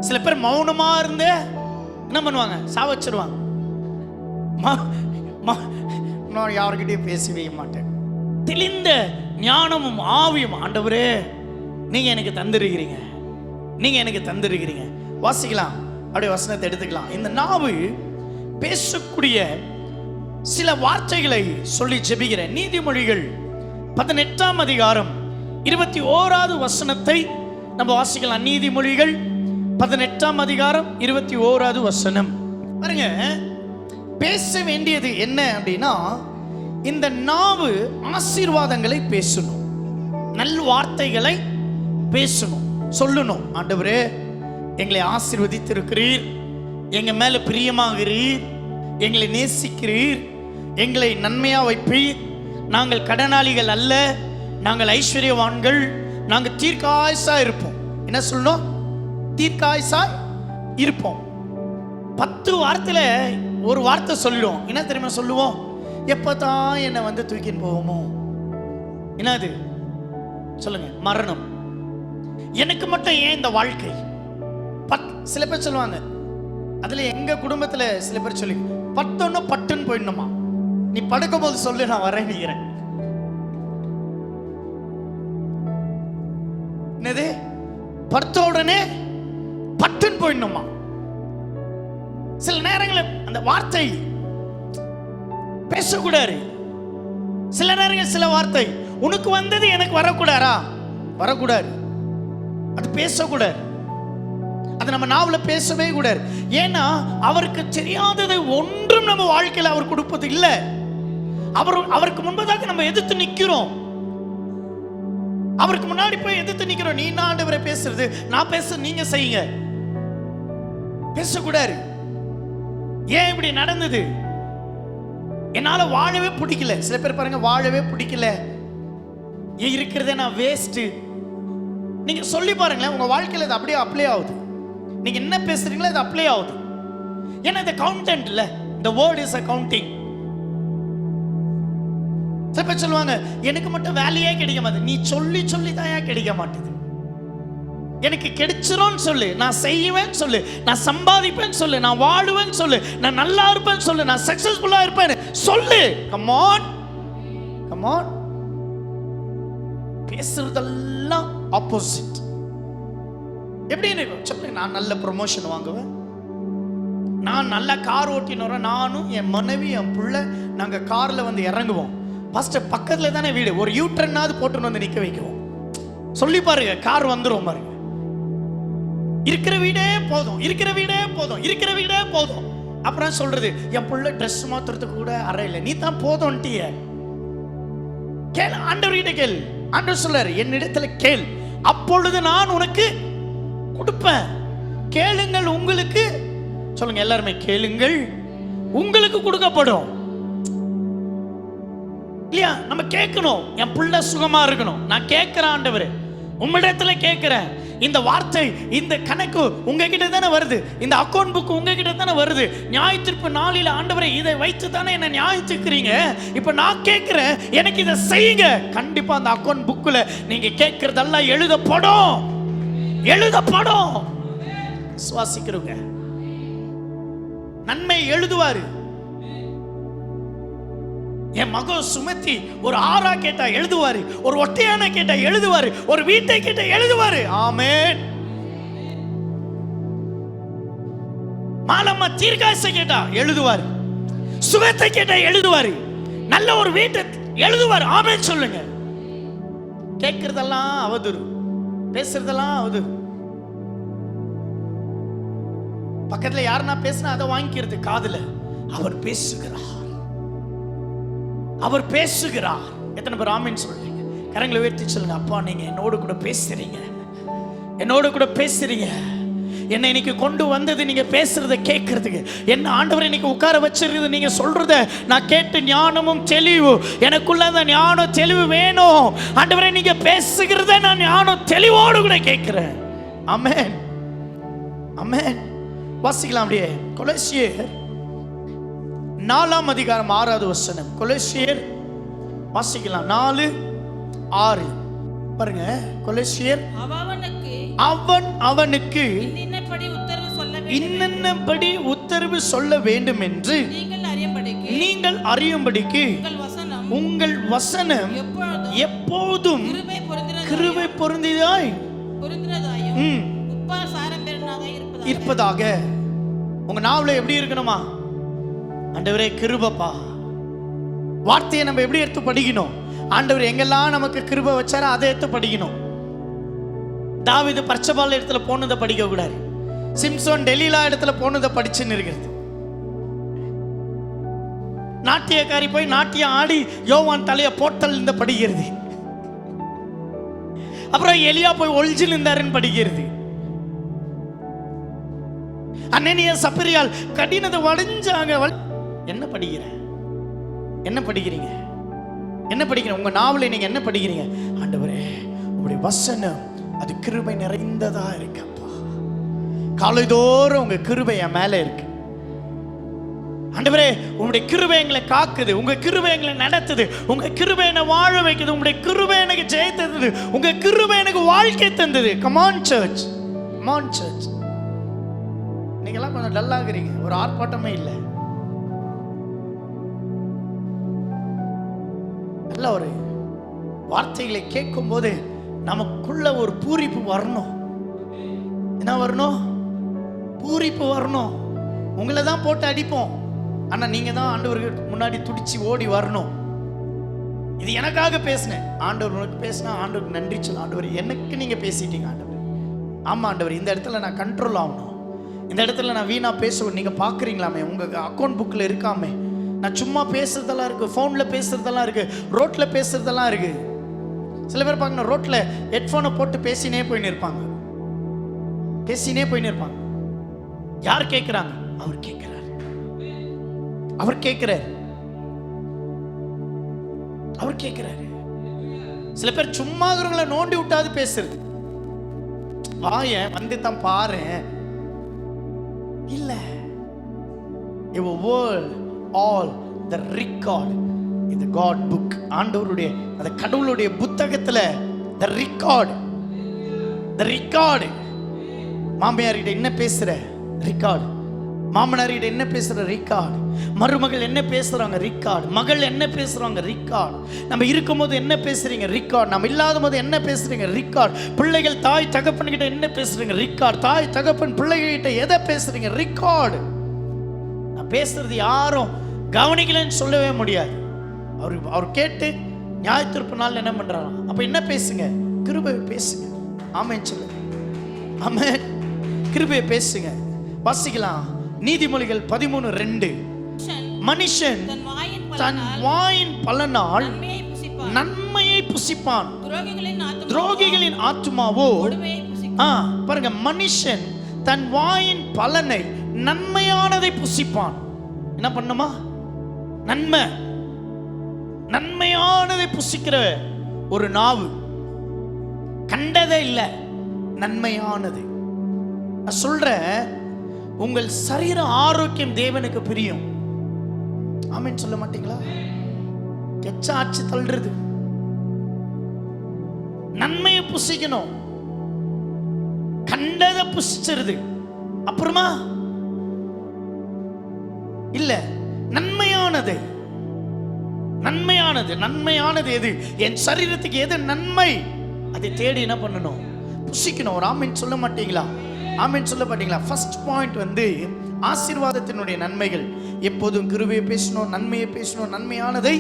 சில பேர் மௌனமா இருந்து என்ன பண்ணுவாங்க? சாவச்சிருவாங்க. நான் யாருக்கிட்டையும் பேசவே மாட்டேன். தெளிந்த ஞானமும் ஆவியும் ஆண்டவரே நீங்க எனக்கு தந்திருக்கிறீங்க, நீங்க எனக்கு தந்திருக்கிறீங்க. வாசிக்கலாம், அப்படியே வசனத்தை எடுத்துக்கலாம். இந்த நாவு பேசக்கூடிய சில வார்த்தைகளை சொல்லி ஜெபிக்கிறேன். நீதிமொழிகள் 18ஆம் அதிகாரம் 21வது வசனத்தை நம்ம வாசிக்கலாம். நீதிமொழிகள் 18ஆம் அதிகாரம் 21வது வசனம் பாருங்க. பேச வேண்டியது என்ன அப்படின்னா, இந்த நாவு ஆசீர்வாதங்களை பேசணும், நல் வார்த்தைகளை பேசணும், சொல்லணும். ஆண்டவரே எங்களை ஆசீர்வதித்திருக்கிறீர், எங்க மேல பிரியமாகிறீர், எங்களை நேசிக்கிறீர், எங்களை நன்மையா வைப்பீர், நாங்கள் கடனாளிகள் அல்ல, நாங்கள் ஐஸ்வர்யவான்கள், நாங்கள் தீர்க்காயுசா இருப்போம். என்ன சொல்லணும்? தீர்க்காயுசா இருப்போம். 10 வார்த்தையில ஒரு வார்த்தை சொல்லுவோம். என்ன தெரியுமா சொல்லுவோம்? எப்பதான் என்னை வந்து தூக்கின்னு போவோமோ. என்னது சொல்லுங்க? மரணம். எனக்கு மட்டும் ஏன் இந்த வாழ்க்கை? சில பேர் சொல்லுவாங்க, அதுல எங்க குடும்பத்துல சில பேர் சொல்லி 10 பட்டுன்னு போயிடணுமா, நீ படுக்கும் போது சொல்லு நான் வரேன் நிக்கிறேன். என்னது? படுத்த உடனே பட்டுன்னு போயிடணுமா? சில நேரங்களில் அந்த வார்த்தை பேசக்கூடாது. சில நேரங்கள் சில வார்த்தை உனக்கு வந்தது எனக்கு வரக்கூடாதா? வரக்கூடாது. அது பேசக்கூடாது. அது நம்ம நாவல பேசவே கூடாது. ஏன்னா அவருக்கு தெரியாதது ஒன்றும் நம்ம வாழ்க்கையில் அவர் கொடுப்பது இல்லை. அவருக்கு முன்பதாக நம்ம எதிர்த்து நிற்கிறோம். அவருக்கு முன்னாடி போய் எதிர்த்து நிக்கிறோம். நீ நான் ஆண்டவரை பேசுறது, நான் பேச நீங்க செய்யுங்க, பேசக்கூடாது. ஏன் இப்படி நடந்தது? என்னால வாழவே பிடிக்கல. சில பேர் பாருங்க, வாழவே பிடிக்கல, ஏன் இருக்கிறதே நான் வேஸ்ட். நீங்க சொல்லி பாருங்களேன், உங்க வாழ்க்கையில இது அப்படியே அப்ளை ஆகுது. நீங்க என்ன பேசுறீங்களோ அது அப்ளை ஆகுது. ஏன்னா இந்த கவுண்டன்ட் இல்ல, the word is accounting. சில பேர் சொல்லுவாங்க, எனக்கு மட்டும் வேலையே கிடைக்க மாட்டேது. நீ சொல்லி சொல்லி தான் ஏன் கிடைக்க மாட்டேது? எனக்கு கிடைச்சிரும் சொல்லு, நான் செய்வேன்னு சொல்லு, நான் சம்பாதிப்பேன்னு சொல்லு, நான் வாழுவேன்னு சொல்லு, நான் நல்லா இருப்பேன்னு சொல்லு, நான் சக்சஸ்ஃபுல்லா இருப்பேன்னு சொல்லு. Come on, come on. பேசுறதெல்லாம் ஆப்போசிட். எப்படி சொல்லுங்க, நான் நல்ல ப்ரொமோஷன் வாங்குவேன், நான் நல்ல கார் ஓட்டினோம், நானும் என் மனைவி என் பிள்ளை நாங்க கார்ல வந்து இறங்குவோம். ஃபர்ஸ்ட் பக்கத்துல தானே வீடு, ஒரு யூட்டர்னாவது போட்டுன்னு வந்து நிக்க வைக்குவோம். சொல்லி பாருங்க, கார் வந்துரும் பாருங்க. இருக்கிற வீடே போதும், இருக்கிற வீடே போதும், இருக்கிற வீடே போதும். அப்புறம் சொல்றது, என் பிள்ளை ட்ரெஸ் மாத்துறதுக்கு கூட அறையில, நீ தான் போதும்ட்டிய. கேள், ஆண்டவர்கிட்ட கேள். ஆண்டவர் சொல்றாரு, என்னிடத்துல கேள், அப்பொழுது நான் உனக்கு கொடுப்பேன். கேளுங்கள் உங்களுக்கு, சொல்லுங்க எல்லாருமே, கேளுங்கள் உங்களுக்கு கொடுக்கப்படும். இல்லையா? நம்ம கேட்கணும், என் பிள்ளை சுகமா இருக்கணும். நான் கேட்கிறேன் ஆண்டவரே, உம்மிடத்துல கேட்கிறேன். இந்த வார்த்தை, இந்த கணக்கு உங்ககிட்ட தானே வருது, இந்த அக்கௌண்ட் புக் உங்ககிட்ட தானே வருது. நியாயத்தீர்ப்பு நாளில் ஆண்டவரே இதை வைத்து தானே என்ன நியாயத்துக்கிறீங்க. இப்ப நான் கேட்கிறேன், எனக்கு இதை செய்யுங்க. கண்டிப்பா அந்த அக்கௌண்ட் புக்ல நீங்க கேட்கறதெல்லாம் எழுதப்படும், எழுதப்படும். சுவாசிக்கிறவங்க நன்மை எழுதுவாரு. என் மகன் சுமத்தி ஒரு ஆறா கேட்டா எழுதுவாரு, ஒரு ஒட்டையான கேட்டா எழுதுவாரு, ஒரு வீட்டை கேட்டா எழுதுவாரு. ஆமென். மாலம்மா தீர்க்காசை கேட்டா எழுதுவாரு, சுகத்தை கேட்டா எழுதுவாரு, நல்ல ஒரு வீட்டை எழுதுவாரு. ஆமென் சொல்லுங்க. கேட்கறதெல்லாம் அவதூறு, பேசுறதெல்லாம் அவதூறு. பக்கத்துல யாருன்னா பேசினா அதை வாங்கிக்கிறது காதுல. அவர் பேசுகிறார், அவர் பேசுகிறார். எத்தனை பேர் ஆமென் சொல்றீங்க? கரங்களை உயர்த்தி சொல்லுங்க, அப்பா நீங்க என்னோடு கூட பேசுறீங்க, என்னோடு கூட பேசுறீங்க. என்னை இன்னைக்கு கொண்டு வந்தது நீங்க பேசுறத கேட்கறதுக்கு. என்ன ஆண்டவர் இன்னைக்கு உட்கார வச்சிருக்குது, நீங்க சொல்றத நான் கேட்டு ஞானமும் தெளிவு, எனக்குள்ள அந்த ஞானம் தெளிவு வேணும். ஆண்டவரே நீங்க பேசுகிறத நான் ஞானம் தெளிவோடு கூட கேட்கிறேன். ஆமென், ஆமென். வாசிக்கலாம் அப்படியே, கொலோசியர் 4 அதிகாரம் 6வது வசனம். கொலோசியர் வாசிக்கலாம், 4:6 பாருங்க. கொலோசியர், அவன் அவனுக்கு இன்னென்னபடி உத்தரவு சொல்ல வேண்டும் என்று நீங்கள் அறியும்படிக்கு உங்கள் வசனம் எப்போதும் கிருபை பொருந்தியதாய் இருப்பதாக. உங்க நாவல எப்படி இருக்கணுமா? ஆண்டவரே கிருபைப்பா. வார்த்தையை நம்ம எப்படி எடுத்து படிக்கணும்? ஆண்டவர் எங்கெல்லாம் நமக்கு கிருபை வச்சாரோ அதை எடுத்து படிக்கணும். தாவீது பர்சபால் இடத்துல போனதை படிக்க கூடாது, சிம்சோன் டெலிலா இடத்துல போனதை படிச்சுன்னு இருக்கிறது. நாட்டியக்காரி போய் நாட்டியம் ஆடி யோவான் தலைய போட்டல் இந்த படிக்கிறது. அப்புறம் எலியா போய் ஒளிஞ்சு நின்றாருன்னு படிக்கிறது. அனனியா சப்பரியால் கடினத்தை வளைஞ்சாங்க. என்ன படிக்கிற? என்ன படிக்கிறீங்க? என்ன படிக்கிறீங்க? உங்க நாவலை நீங்க என்ன படிக்கிறீங்க? ஆண்டவரே உங்களுடைய வசனம் அது கிருபை நிறைந்ததா இருக்கப்பா. காலைதோறும் உங்க கிருபை என் மேல இருக்கு. ஆண்டவரே உங்களுடைய கிருபை எங்களை காக்குது, உங்க கிருபை எங்களை நடத்துது, உங்க கிருபை என்னை வாழ வைக்குது, உங்களுடைய கிருபை எனக்கு ஜெய தந்தது, உங்க கிருபை எனக்கு வாழ்க்கை தந்தது. Come on church, come on church. நீங்கெல்லாம் கொஞ்சம் டல்லாகிறீங்க, ஒரு ஆர்ப்பாட்டமே இல்லை. நல்ல ஒரு வார்த்தைகளை கேட்கும் போது நமக்குள்ள ஒரு பூரிப்பு வரணும். என்ன வரணும்? பூரிப்பு வரணும். உங்களை தான் போட்டு அடிப்போம், ஆனா நீங்க தான் ஆண்டவருக்கு முன்னாடி துடிச்சு ஓடி வரணும். இது எனக்காக பேசினேன், ஆண்டவர் உனக்கு பேசினா ஆண்டவருக்கு நன்றி சொல்ல. ஆண்டவர் எனக்கு நீங்க பேசிட்டீங்க ஆண்டவர். ஆமா ஆண்டவர், இந்த இடத்துல நான் கண்ட்ரோல் ஆகணும், இந்த இடத்துல நான் வீணா பேசுவேன். நீங்க பாக்குறீங்களாமே, உங்க அக்கௌண்ட் புக்ல இருக்காமே, நான் சும்மா பேசுறதெல்லாம் இருக்கு, ஃபோன்ல பேசுறதெல்லாம் இருக்கு, ரோட்ல பேசுறதெல்லாம் இருக்கு. சில பேர் பார்க்கணும், ரோட்ல ஹெட்ஃபோனை போட்டு பேசினே போயின்னு இருப்பாங்க. யார் கேட்கிறாங்க? அவர் கேட்கிறார். சில பேர் சும்மா இருக்கிறவங்கள நோண்டி விட்டாது பேசுறது. வாய வந்து தான் பாரு இல்ல. Your world, all the record in the God book. ஆண்டவருடைய அந்த கடவுளுடைய புத்தகத்துல the record. மாமியார்கிட்ட என்ன பேசுற? ரெக்கார்டு. மாமனார்கிட்ட என்ன பேசுற? ரெக்கார்டு. மருமகள் என்ன பேசுறாங்க? ரெக்கார்டு. மகள் என்ன பேசுறாங்க? ரெக்கார்டு. நம்ம இருக்கும்போது என்ன பேசுறீங்க? ரெக்கார்டு. நம்ம இல்லாத போது என்ன பேசுறீங்க? ரெக்கார்டு. பிள்ளைகள் தாய் தகப்பன் கிட்ட என்ன பேசுறீங்க? ரெக்கார்டு. தாய் தகப்பன் பிள்ளைகிட்ட எதை பேசுறீங்க? ரெக்கார்டு. நான் பேசுறது யாரும் கவனிக்கலன்னு சொல்லவே முடியாது. அவர் கேட்டு நியாயத்தீர்ப்பு நாள் என்ன பண்றாங்க? அப்ப என்ன பேசுங்க? கிருபையை பேசுங்க. ஆமென் சொல்லுங்க. ஆமென். கிருபையை பேசுங்க. வாசிக்கலாம் நீதிமொழிகள் 13:2. மனுஷன் தன் வாயின் பலனால் நன்மையை புசிப்பான், துரோகிகளின் ஆத்துமாவோ. பாருங்க, மனுஷன் தன் வாயின் பலனை நன்மையானதை புசிப்பான். என்ன பண்ணுமா? நன்மையானதை புசிக்கிற ஒரு நாவு. கண்டதே இல்லை, நன்மையானது. நான் சொல்றேன், உங்கள் சரீர ஆரோக்கியம் தேவனுக்கு பிரியும். ஆமென் சொல்ல மாட்டீங்களா? கெச்ச ஆட்சி தள்ளுறது. நன்மையை புசிக்கணும். கண்டதை புசிச்சிருது. அப்புறமா இல்ல, நன்மையானது எது? என் சரீரத்துக்கு எது நன்மை, அதை தேடி என்ன பண்ணணும்? புசிக்கணும். ஒரு ஆமென் சொல்ல மாட்டீங்களா? ஆமென் சொல்ல மாட்டீங்களா? ஃபர்ஸ்ட் பாயிண்ட் வந்து ஆசீர்வாதத்தினுடைய நன்மைகள். எப்போதும் கிருபையை பேசணும், நன்மையை பேசணும், நன்மையானதை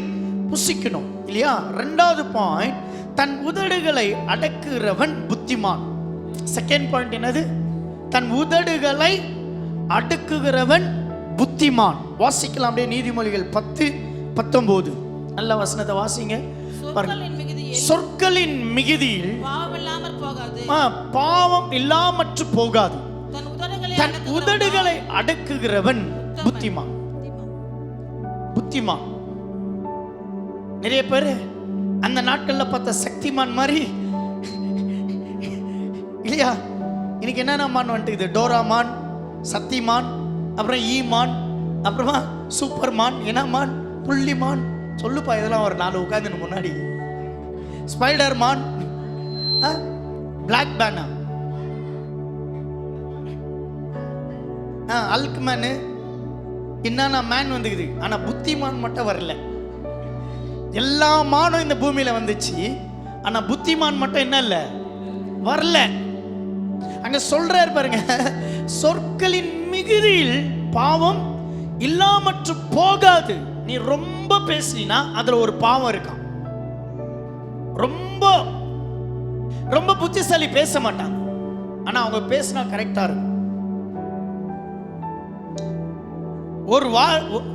புசிக்கணும், இல்லையா? ரெண்டாவது பாயிண்ட், தன் உதடுகளை அடக்குகிறவன் புத்திமான். செகண்ட் பாயிண்ட் என்னது? தன் உதடுகளை அடக்குகிறவன் புத்திமான். வாசிக்கலாம் அப்படியே நீதிமொழிகள் 10:19. நல்ல வசனத்தை வாசிங்க. சொற்களின் மிகுதியில் பாவம் இல்லாமற்று போகாது. தன் உதடுகளை அடக்குகிறவன் புத்திமான். நிறைய பேர் அந்த நாட்கள்ல பார்த்த சக்திமான் மாதிரி இல்லையா? இன்னைக்கு என்னென்ன மான் வந்துட்டு? டோராமான், சக்திமான், அப்புறம் ஈமான், அப்புறமா சூப்பர்மான், என்னமான், புள்ளிமான். சொல்லுப்பா, இதெல்லாம் ஒரு 4 உட்காந்து முன்னாடி. ஸ்பைடர்மான், பிளாக் பேனா, அல்க்மேனு, என்னென்ன மேன் வந்துக்குது. ஆனா புத்திமான் மட்டும் வரல. எல்லா மானும் இந்த பூமியில வந்துச்சு, ஆனா புத்திமான் மட்டும் என்ன இல்ல, வரல. அங்க சொல்றாரு பாருங்க, சொற்களின் மிகுதியில் பாவம் இல்லாமற்று போகாது. நீ ரொம்ப பேசினா அதுல ஒரு பாவம் இருக்கான். ரொம்ப ரொம்ப புத்திசாலி பேச மாட்டாங்க, ஆனா அவங்க பேசினா கரெக்டா இருக்கும்.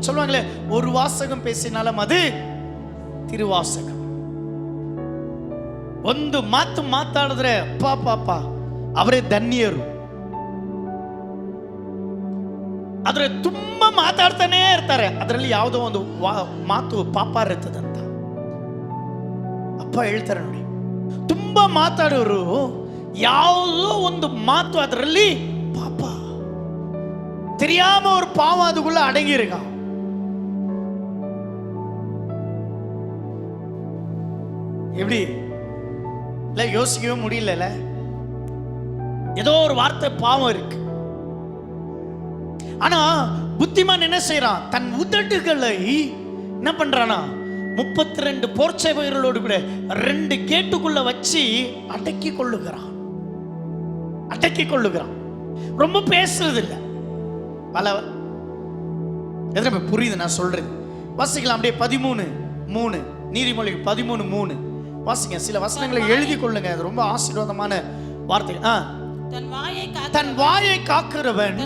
சொல்லுவாங்களே, ஒரு வாசகம் பேசினாலும் அது திருவாசகம். ಒಂದು ಮಾತು ಮಾತಾಡಿದ್ರೆ ಪಾಪ ಅವರೇ ಧನ್ಯರು. ಆದ್ರೆ ತುಂಬಾ ಮಾತಾಡ್ತಾನೆ ಇರ್ತಾರೆ, ಅದರಲ್ಲಿ ಯಾವುದೋ ಒಂದು ಮಾತು ಪಾಪ ಇರ್ತದಂತ ಅಪ್ಪ ಹೇಳ್ತಾರೆ ನೋಡಿ. ತುಂಬಾ ಮಾತಾಡೋರು ಯಾವುದೋ ಒಂದು ಮಾತು ಅದರಲ್ಲಿ ಪಾಪ தெரியாம ஒரு பாவம் அதுக்குள்ள அடங்கி இருக்கான். எப்படி இல்ல, யோசிக்கவே முடியல. ஏதோ ஒரு வார்த்தை பாவம் இருக்கு. ஆனா புத்திமான் என்ன செய்யறான்? தன் உதடுகளை என்ன பண்றானா, 32 போர்ச்சைவர்களோடு கூட 2 கேட்டுக்குள்ள வச்சு அடக்கி கொள்ளுகிறான். ரொம்ப பேசுறது இல்லை. பல எத்தனை புரியுது நான் சொல்றது? வாசிக்கலாம் அப்படியே 13:3 நீதிமொழி 13:3 வாசிங்க. சில வசனங்களை எழுதி கொள்ளுங்க, அது ரொம்ப ஆசீர்வாதமான வார்த்தை. தன் வாயை காக்கிறவன்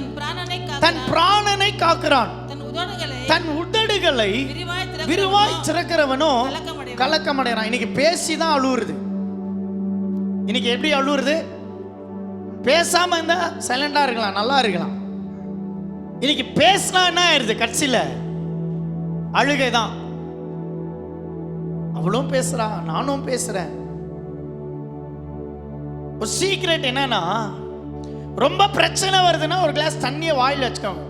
தன் பிராணனை காக்கிறான், தன் உதடுகளை விரிவாய் திறக்கிறவனோ கலக்கமடைறான். இன்னைக்கு பேசிதான் அழுவுறது. இன்னைக்கு எப்படி அழுவுறது? பேசாம இருந்தா சைலண்டா இருக்கலாம், நல்லா இருக்கலாம். இன்னைக்கு பேசினா என்ன ஆயிருது? கட்சியில அழுகை தான். அவளும் பேசுறா, நானும் பேசுறேன். ஒரு சீக்ரெட் என்னன்னா, ரொம்ப பிரச்சனை வருதுன்னா ஒரு கிளாஸ் தண்ணியை வாயில் வச்சுக்கோங்க.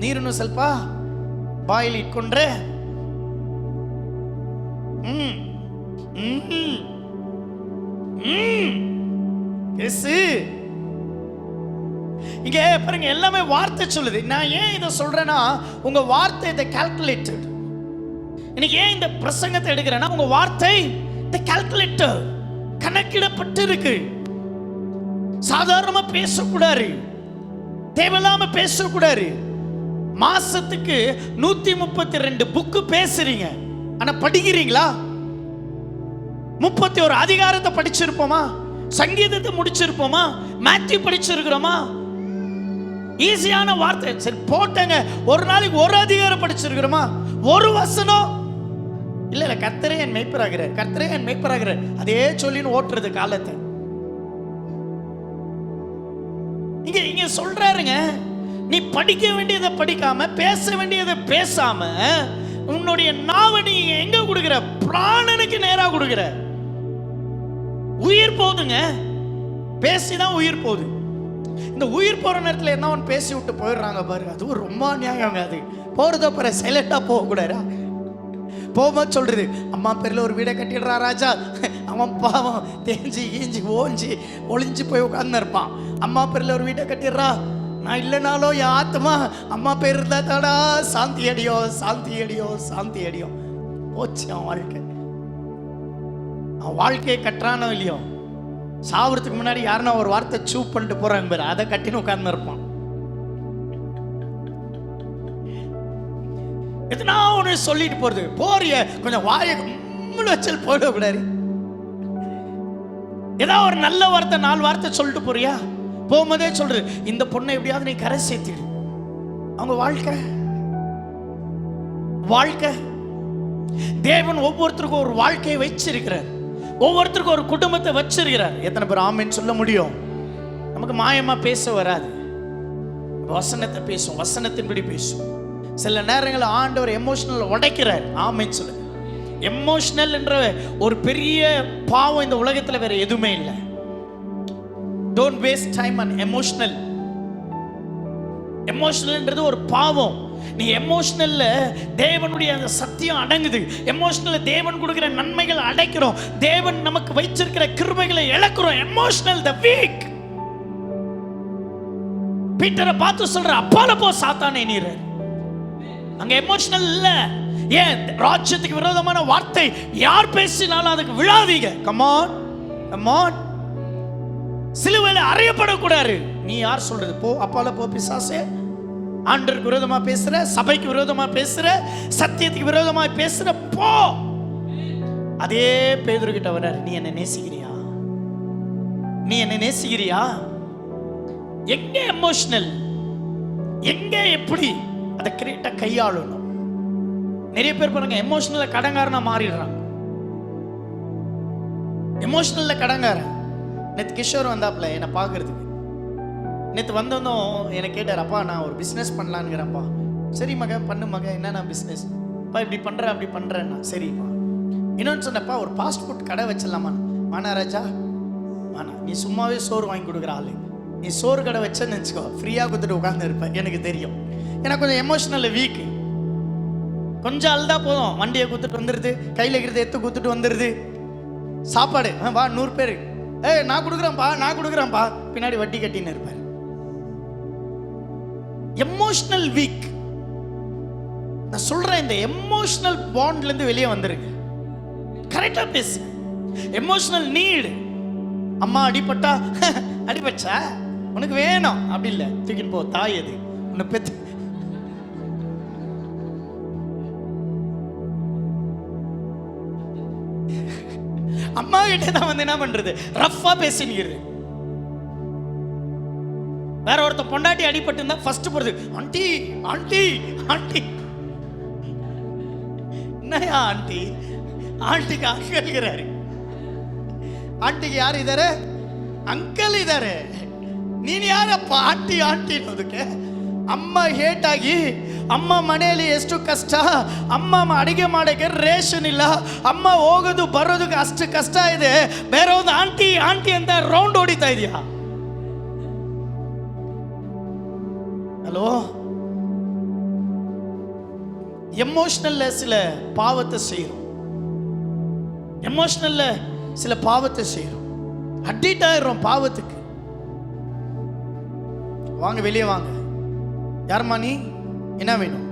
ನೀರನ್ನು ಸ್ವಲ್ಪ ಬಾಯಲ್ಲಿ ಇಟ್ಕೊಂಡ್ರೆ இங்க பாருங்க, எல்லாமே வார்த்தை சொல்லுது. நான் ஏன் இதை சொல்றேன்னா, உங்க வார்த்தை இதை கால்குலேட்டட். இன்னைக்கு ஏன் இந்த பிரசங்கத்தை எடுக்கிறேன்னா, உங்க வார்த்தை இந்த கால்குலேட்டர், கணக்கிடப்பட்டு இருக்கு. சாதாரணமா பேசக்கூடாது, தேவையில்லாம பேசக்கூடாது. மாசத்துக்கு 132 புக்கு பேசுறீங்க, ஆனா படிக்கிறீங்களா? 31 அதிகாரத்தை படிச்சிருப்போமா? சங்கீதத்தை முடிச்சிருப்போமா? மேத்யூ படிச்சிருக்கிறோமா? ஈஸியான வார்த்தை சரி போட்டங்க. ஒரு நாளைக்கு ஒரு அதிகாரம் படிச்சிருக்கிறோமா? ஒரு வசனம் இல்ல கர்த்தரே என் மேய்ப்பராகிறார், கர்த்தரே என் மேய்ப்பராகிறார், அதே சொல்லின்னு ஓட்டுறது காலத்தை. இங்க இங்க சொல்றாருங்க, நீ படிக்க வேண்டியதை படிக்காம, பேச வேண்டியதை பேசாம, உன்னுடைய நாவை நீ எங்க கொடுக்கிற? பிராணனுக்கு நேரா கொடுக்கிற. உயிர் போகுதுங்க, பேசிதான் உயிர் போகுது. இந்த உயிர் போற நேரத்தில் என்ன ஒன்று பேசி விட்டு போயிடுறாங்க பாரு, அதுவும் ரொம்ப நியாயங்க. அது போறதோ பாரு, சைலண்டா போக கூடாதா? போகும்போது சொல்றது, அம்மா பேர்ல ஒரு வீடை கட்டிடுறா ராஜா, அவன் பாவம் தேஞ்சி ஈஞ்சி ஓஞ்சி ஒளிஞ்சு போய் உட்கார்ந்து இருப்பான். அம்மா பேர்ல ஒரு வீட்டை கட்டிடுறா, நான் இல்லைனாலும் என் ஆத்மா அம்மா பேர் இருந்தா தாடா சாந்தி அடியோ, சாந்தி அடியோ, சாந்தி அடியோ. போச்சு அவன் வாழ்க்கை. அவன் வாழ்க்கையை கட்டுறானோ இல்லையோ, சாவறதுக்கு முன்னாடி யாருன்னா ஒரு வார்த்தை சூப் பண்ணிட்டு போறாங்க பேர், அதை கட்டின்னு உட்கார்ந்து இருப்பான். எதுனா ஒன்று சொல்லிட்டு போறது, போறிய கொஞ்சம் வாயை வச்சல் போயிடக்கூடாது. ஏதாவது ஒரு நல்ல வார்த்தை 4 வார்த்தை சொல்லிட்டு போறியா? போகும்போதே சொல்றது, இந்த பொண்ணை எப்படியாவது நீ கரை சேர்த்திடு. அவங்க வாழ்க்கை வாழ்க்கை தேவன் ஒவ்வொருத்தருக்கும் ஒரு வாழ்க்கையை வச்சிருக்கிறார், ஒவ்வொருத்தருக்கும் ஒரு குடும்பத்தை வச்சிருக்கிறார். எத்தனை பேர் ஆமென் சொல்ல முடியும்? நமக்கு மாயமா பேச வராது, வசனத்தை பேசும், வசனத்தின்படி பேசும். சில நேரங்களில் ஆண்டவர் எமோஷனல் உடைக்கிறார். ஆமென் சொல்லுங்க. எமோஷனல் என்ற ஒரு பெரிய பாவம் இந்த உலகத்தில் வேற எதுவுமே இல்லை. Don't waste time on emotional. எமோஷனல்ன்றது ஒரு பாவம். நீ எமோஷனல்ல தேவனுடைய அந்த சத்தியம் அடங்குது. எமோஷனல்ல தேவன் கொடுக்கிற நன்மைகள் அடைக்கிறோம், தேவன் நமக்கு வைச்சிருக்கிற கிருபைகளை இழக்கிறோம். Emotional the week. பீட்டரை பார்த்து சொல்ற, அப்பால போ சாத்தானே நீர். அங்க எமோஷனல் இல்ல. ஏன்? ராஜ்யத்துக்கு விரோதமான வார்த்தை யார் பேசினாலும் அதுக்கு விழாதீங்க. Come on, come on. சிலுவையில் அறையப்படக்கூடாது. நீ யார் சொல்றது? போ அப்பால போ பிசாசே. ஆண்டருக்கு விரோதமா பேசுற, சபைக்கு விரோதமா பேசுற, சத்தியத்துக்கு விரோதமா பேசுற, போ. அதே பேதுரு கிட்ட வர்றாரு, நீ என்ன நேசிக்கிறியா? நீ என்ன நேசிக்கிறியா? எங்க எமோஷனல், எங்க எப்படி அதை கரெக்டா கையாளணும்? நிறைய பேர் பாருங்க, எமோஷனல்ல கடங்காரனா மாறிடுறாங்க. எமோஷனல்ல கடங்காரன். நேற்று கிஷோர் வந்தாப்புல என்னை பார்க்கறதுக்கு. நேற்று வந்தோம், என்னை கேட்டார், அப்பா நான் ஒரு பிஸ்னஸ் பண்ணலான்ங்கிறப்பா. சரி மக, பண்ணு மக, என்னன்னா பிஸ்னஸ்? அப்பா இப்படி பண்ணுறேன் அப்படி பண்ணுறேன்னா. சரிப்பா. இன்னொன்று சொன்னப்பா, ஒரு ஃபாஸ்ட் ஃபுட் கடை வச்சிடலாமா? மானாராஜா மானா, நீ சும்மாவே சோறு வாங்கி கொடுக்குற ஆளு. நீ சோறு கடை வச்சேன்னு நினச்சிக்கோ, ஃப்ரீயாக கொடுத்துட்டு உட்காந்து இருப்பேன். எனக்கு தெரியும், எனக்கு கொஞ்சம் எமோஷனல் வீக்கு. கொஞ்சம் அழுதா போதும், வண்டியை கொடுத்துட்டு வந்துடுது, கையில் இருக்கிறத எடுத்து கொடுத்துட்டு வந்துடுது. சாப்பாடு வா 100 பேர், நான் கொடுக்குறேன்ப்பா, நான் கொடுக்குறேன்ப்பா, பின்னாடி வட்டி கட்டின்னு இருப்பார். Emotional week. நான் சொல்றேன், இந்த எமோஷனல் பாண்ட்ல இருந்து வெளியே வந்துருங்க. கரெக்டா பேசு. Emotional need. அம்மா அடிபட்டா, அடிபட்டா உனக்கு வேணும் அப்படி இல்லை, தூக்கின்னு போ, தாய் அது உன்னை பெத்து. அம்மா கிட்ட தான் வந்து என்ன பண்றது, ரஃபா பேசினிக்கிறது. வேற ஒருத்த பொண்டாட்டி அடிபட்டு இருந்தா ஃபர்ஸ்ட் போறது, ஆண்டி ஆண்டி ஆண்டி. என்னையா ஆண்டி? ಆಂಟಿಗೆ ಅಂಕಲ್ ಇದ್ದಾರೆ. ಆಂಟಿಗೆ ಯಾರು ಇದ್ದಾರೆ? ಅಂಕಲ್ ಇದ್ದಾರೆ. ನೀನು ಯಾರಪ್ಪ ಆಂಟಿ ಆಂಟಿ ಅನ್ನೋದಕ್ಕೆ? ಅಮ್ಮ ಹೇಟಾಗಿ, ಅಮ್ಮ ಮನೆಯಲ್ಲಿ ಎಷ್ಟು ಕಷ್ಟ, ಅಮ್ಮ ಅಡಿಗೆ ಮಾಡೋಕ್ಕೆ ರೇಷನ್ ಇಲ್ಲ, ಅಮ್ಮ ಹೋಗೋದು ಬರೋದಕ್ಕೆ ಅಷ್ಟು ಕಷ್ಟ ಇದೆ, ಬೇರೆ ಒಂದು ಆಂಟಿ ಆಂಟಿ ಅಂತ ರೌಂಡ್ ಹೊಡಿತಾ ಇದೆಯಾ? ஹலோ, எமோஷனல்ல சில பாவத்தை செய்யறோம். எமோஷனல்ல சில பாவத்தை செய்யறோம். அடிக்ட் ஆயிடுறோம் பாவத்துக்கு. வாங்க வெளியே வாங்க. யாருமா நீ? என்ன வேணும்?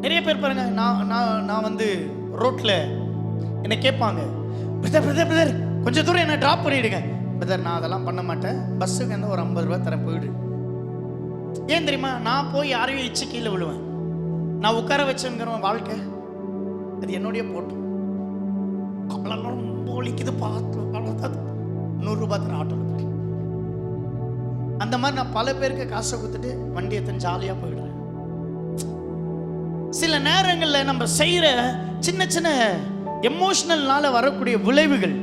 நிறைய பேர் பாருங்க, நான் வந்து ரோட்ல என்ன கேட்பாங்க, பிரதர் பிரதர் பிரதர் கொஞ்சம் தூரம் என்ன டிராப் பண்ணிடுங்க. பிரதர் நான் அதெல்லாம் பண்ண மாட்டேன், பஸ்ஸுக்கு வந்து ஒரு 50 ரூபாய் தரேன் போயிடு. ஏன் தெரியுமா? நான் போய் யாரையும் இச்சு கீழே விழுவேன். நான் உட்கார வச்சுங்கிறவன் வாழ்க்கை அது என்னுடைய போட்டு ரொம்ப ஒழிக்குது, பார்த்து 100 ரூபாய் தரேன் ஆட்டோவில் போய். அந்த மாதிரி நான் பல பேருக்கு காசை கொடுத்துட்டு வண்டி எடுத்து ஜாலியாக போயிடுறேன். சில நேரங்களில் நம்ம செய்கிற சின்ன சின்ன எமோஷனல்னால வரக்கூடிய விளைவுகள்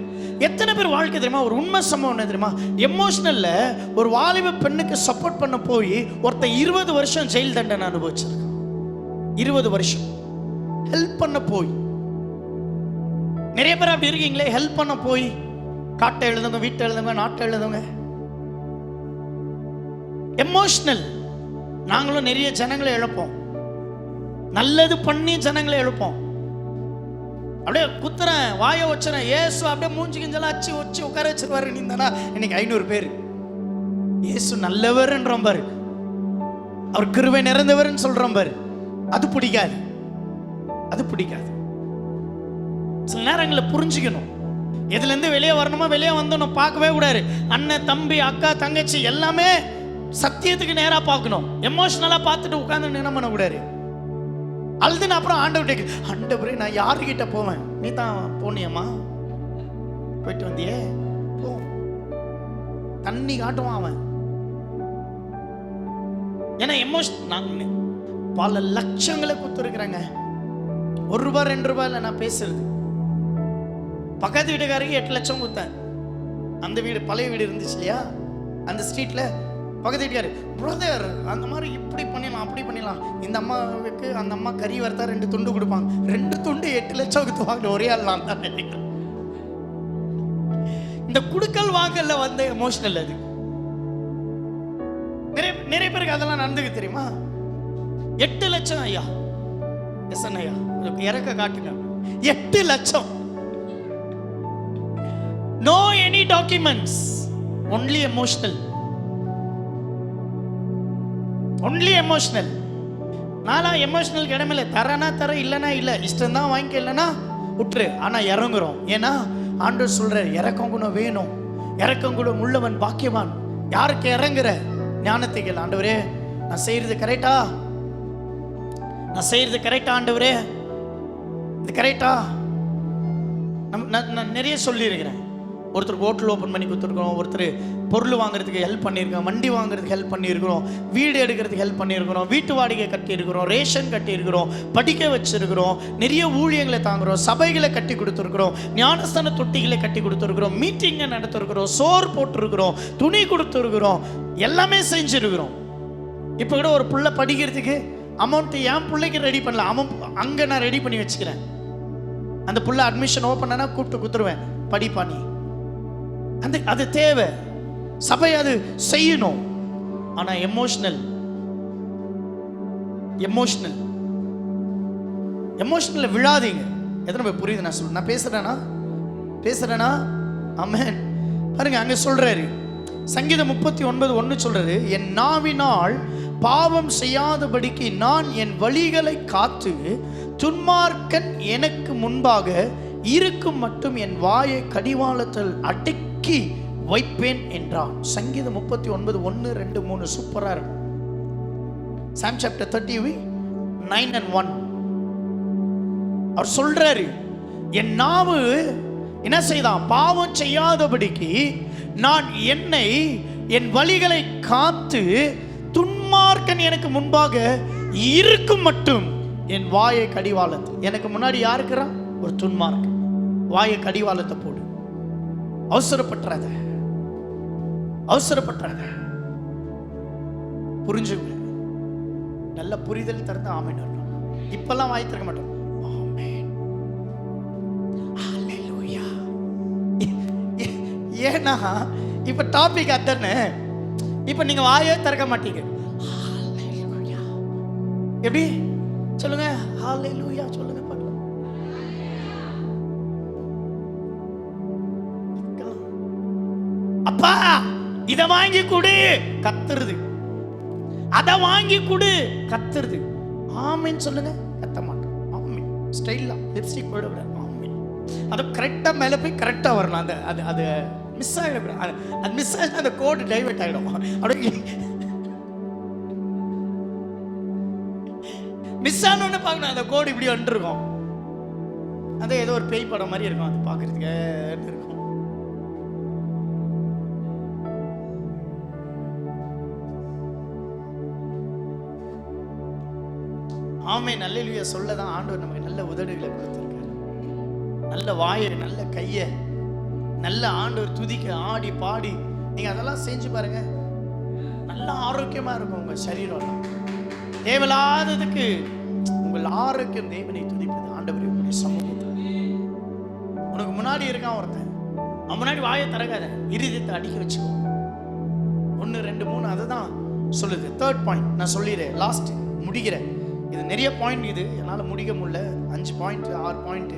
எத்தனை பேர் வாழ்க்கை தெரியுமா? ஒரு உண்மை சம்பவம் என்ன தெரியுமா? எமோஷனல்ல ஒரு வாலிப பெண்ணுக்கு சப்போர்ட் பண்ண போய் ஒருத்தன் 20 வருஷம் ஜெயில் தண்டனை அனுபவிச்சிருக்கான். 20 வருஷம் ஹெல்ப் பண்ண போய். நிறைய பேர் அப்படி இருக்கீங்களே, ஹெல்ப் பண்ண போய் காட்டை எழுதுங்க, வீட்டை எழுதுங்க, நாட்டை எழுதுங்க. எமோஷனல். நாங்களும் நிறைய ஜனங்களை எழுப்போம், நல்லது பண்ணி ஜனங்களை எழுப்போம். அப்படியே குத்துறேன், வாயை வச்சுறேன், ஏசு அப்படியே மூஞ்சி கிஞ்சலாம் அச்சு வச்சு உட்கார வச்சிருவாரு. நீ தானா இன்னைக்கு 500 பேர் ஏசு நல்லவர்ன்றோம் பாரு, அவர் கிருபை நிறைந்தவர்னு சொல்றோம் பாரு. அது பிடிக்காது, அது பிடிக்காது. சில நேரங்களில் புரிஞ்சுக்கணும், எதுல இருந்து வெளியே வரணுமோ வெளியே வந்தோம், பார்க்கவே கூடாது. அண்ணன் தம்பி அக்கா தங்கச்சி எல்லாமே சத்தியத்துக்கு நேரா பார்க்கணும். எமோஷனலா பார்த்துட்டு உட்கார்ந்து என்ன பண்ணக்கூடாது. அழுதுன்னு அப்புறம் ஆண்டவரே நான் யாருக்கிட்ட போவேன்? நீ தான் போனியம்மா, போயிட்டு வந்தியே, போ. தண்ணி காட்டுவான் அவன். ஏன்னா எமோஷன். நாங்க பல லட்சங்களை கொடுத்துருக்குறாங்க. 1 ரூபாய் 2 ரூபாய் இல்லை நான் பேசுறது. பக்கத்து வீட்டுக்காரருக்கு 8 லட்சம் கொடுத்தேன். அந்த வீடு பழைய வீடு இருந்துச்சு இல்லையா, அந்த ஸ்ட்ரீட்ல பக்கத்து வீட்டுக்காரு, பிரதர் அந்த மாதிரி இப்படி பண்ணிடலாம் அப்படி பண்ணிடலாம். இந்த அம்மாவுக்கு அந்த அம்மா கறி வறுத்தா 2 துண்டு கொடுப்பாங்க. 2 துண்டு 8 லட்சம் கொடுத்து ஒரே ஆள்லாம் தான் நினைக்கிறேன். இந்த குடுக்கல் வாங்கல வந்த எமோஷனல் அது. நிறைய பேருக்கு அதெல்லாம் நடந்துக்கு தெரியுமா? 8 லட்சம் ஐயா, எஸ் ஐயா இறக்க காட்டுங்க. 8 லட்சம். No any documents, only emotional. Only emotional. நான்லாம் எமோஷனல் இடமில்ல. தரனா தர, இல்லைனா இல்லை, இஷ்டம் தான் வாங்கிக்க, இல்லைனா விட்டுரு. ஆனால் இறங்குறோம். ஏன்னா ஆண்டவர் சொல்ற இறக்கம் கூட வேணும், இறக்கம் கூட உள்ளவன் பாக்கியவான். யாருக்கு இறங்குற ஞானத்தை கேள். ஆண்டவரே நான் செய்யறது கரெக்டா? நான் செய்யறது கரெக்டா ஆண்டவரே? இது கரெக்டா? நான் நிறைய சொல்லியிருக்கிறேன். ஒருத்தருக்கு ஹோட்டல் ஓப்பன் பண்ணி கொடுத்துருக்கோம், ஒருத்தர் பொருள் வாங்குறதுக்கு ஹெல்ப் பண்ணியிருக்கோம், வண்டி வாங்குறதுக்கு ஹெல்ப் பண்ணியிருக்கிறோம், வீடு எடுக்கிறதுக்கு ஹெல்ப் பண்ணியிருக்கிறோம், வீட்டு வாடகை கட்டியிருக்கிறோம், ரேஷன் கட்டியிருக்கிறோம், படிக்க வச்சிருக்கிறோம், நிறைய ஊழியங்களை தாங்குறோம், சபைகளை கட்டி கொடுத்துருக்குறோம், ஞானஸ்தான தொட்டிகளை கட்டி கொடுத்துருக்குறோம், மீட்டிங்கை நடத்திருக்கிறோம், சோறு போட்டிருக்கிறோம், துணி கொடுத்துருக்குறோம், எல்லாமே செஞ்சுருக்கிறோம். இப்போ கூட ஒரு பிள்ளை படிக்கிறதுக்கு அமௌண்ட்டு என் பிள்ளைக்கு ரெடி பண்ணல, அங்கே நான் ரெடி பண்ணி வச்சுக்கிறேன். அந்த பிள்ளை அட்மிஷன் ஓப்பன் ஆனால் கூப்பிட்டு கொடுத்துருவேன், படிப்பா நீ. அது தேவை, சபை அது செய்யணும். ஆனா எமோஷனல் எமோஷனல் எமோஷனல் விழாதீங்க. எத்தனை பேர் புரியுது நான் சொல்றேன்? நான் பேசுறேனா? ஆமென். பாருங்க அங்க சொல்றாரு, சங்கீதம் 39:1 சொல்றது, என் நாவினால் பாவம் செய்யாதபடிக்கு நான் என் வழிகளை காத்து துன்மார்க்கன் எனக்கு முன்பாக இருக்கும் மட்டும் என் வாயை கடிவாளத்தில் அடக்கி வைப்பேன் என்றான். சங்கீதம் 39:1, 2, 3 சூப்பரா இருக்கும். சாம் சாப்டர் 30:9-1 அவர் சொல்றாரு, என் நாவு என்ன செய்தான்? பாவம் செய்யாதபடிக்கு நான் என்னை என் வழிகளை காத்து துன்மார்க்கன் எனக்கு முன்பாக இருக்கும் மட்டும் என் வாயை கடிவாளத்தில். எனக்கு முன்னாடி யார் இருக்கிறான்? ஒரு துன்மார்க்கன். வாயை கடிவாளத்தை போடு. அவசரப்பட்டுறாத, அவசரப்பட்டுறாத. புரிஞ்சுங்க. நல்ல புரிதல் திறந்து ஆமென் வரணும். இப்பெல்லாம் வாய் திறக்க மாட்டோம். ஆமென், ஹல்லேலூயா. ஏன்னா இப்ப டாபிக் அதானே. இப்ப நீங்க வாயே திறக்க மாட்டீங்க. ஹல்லேலூயா எப்படி சொல்லுங்க? ஹல்லேலூயா சொல்லுங்க பார்க்கலாம். அப்பா இத வாங்கி கொடு கத்துறது, அத வாங்கி கொடு கத்துறது. ஆமென் சொல்லுங்க. கத்த மாட்டோம். ஆமென் ஸ்டைலா லிப்ஸ்டிக் போட விட. ஆமென் அது கரெக்டா மேல போய் கரெக்டா வரணும். அந்த அது அது மிஸ் ஆகிடும். அது மிஸ் ஆகிடும், அந்த கோடு டைவர்ட் ஆகிடும். அப்படியே மிஸ் ஆனோன்னு பார்க்கணும். அந்த கோடு இப்படி வந்துருக்கும். அது ஏதோ ஒரு பேய் படம் மாதிரி இருக்கும். அது பார்க்கறதுக்கு இருக்கும். ஆமென் அல்லேலூயா. சொல்லதான் ஆண்டவர் நமக்கு நல்ல உதடுகளை கொடுத்திருக்காரு, நல்ல வாயை, நல்ல கையை, நல்ல ஆண்டவர் துதிக்க ஆடி பாடி நீங்க அதெல்லாம் செஞ்சு பாருங்க. நல்ல ஆரோக்கியமா இருக்கும் உங்க சரீரம். தேவையில்லாததுக்கு உங்கள் ஆரோக்கியம் தேவனை துதிப்பது. ஆண்டவரே உங்களுடைய சமூகத்தில் உனக்கு முன்னாடி இருக்கான் ஒருத்தன், அவன் முன்னாடி வாயை திறக்காத, இருதயத்தை அடிக்க வச்சுக்கோ. 1 2 3 அதுதான் சொல்லுது. 3rd பாயிண்ட் நான் சொல்லிடுறேன், லாஸ்ட் முடிக்கிறேன். இது நிறைய பாயிண்ட், இது என்னால் முடிக்க முடியல. 5 பாயிண்ட் 6 பாயிண்ட்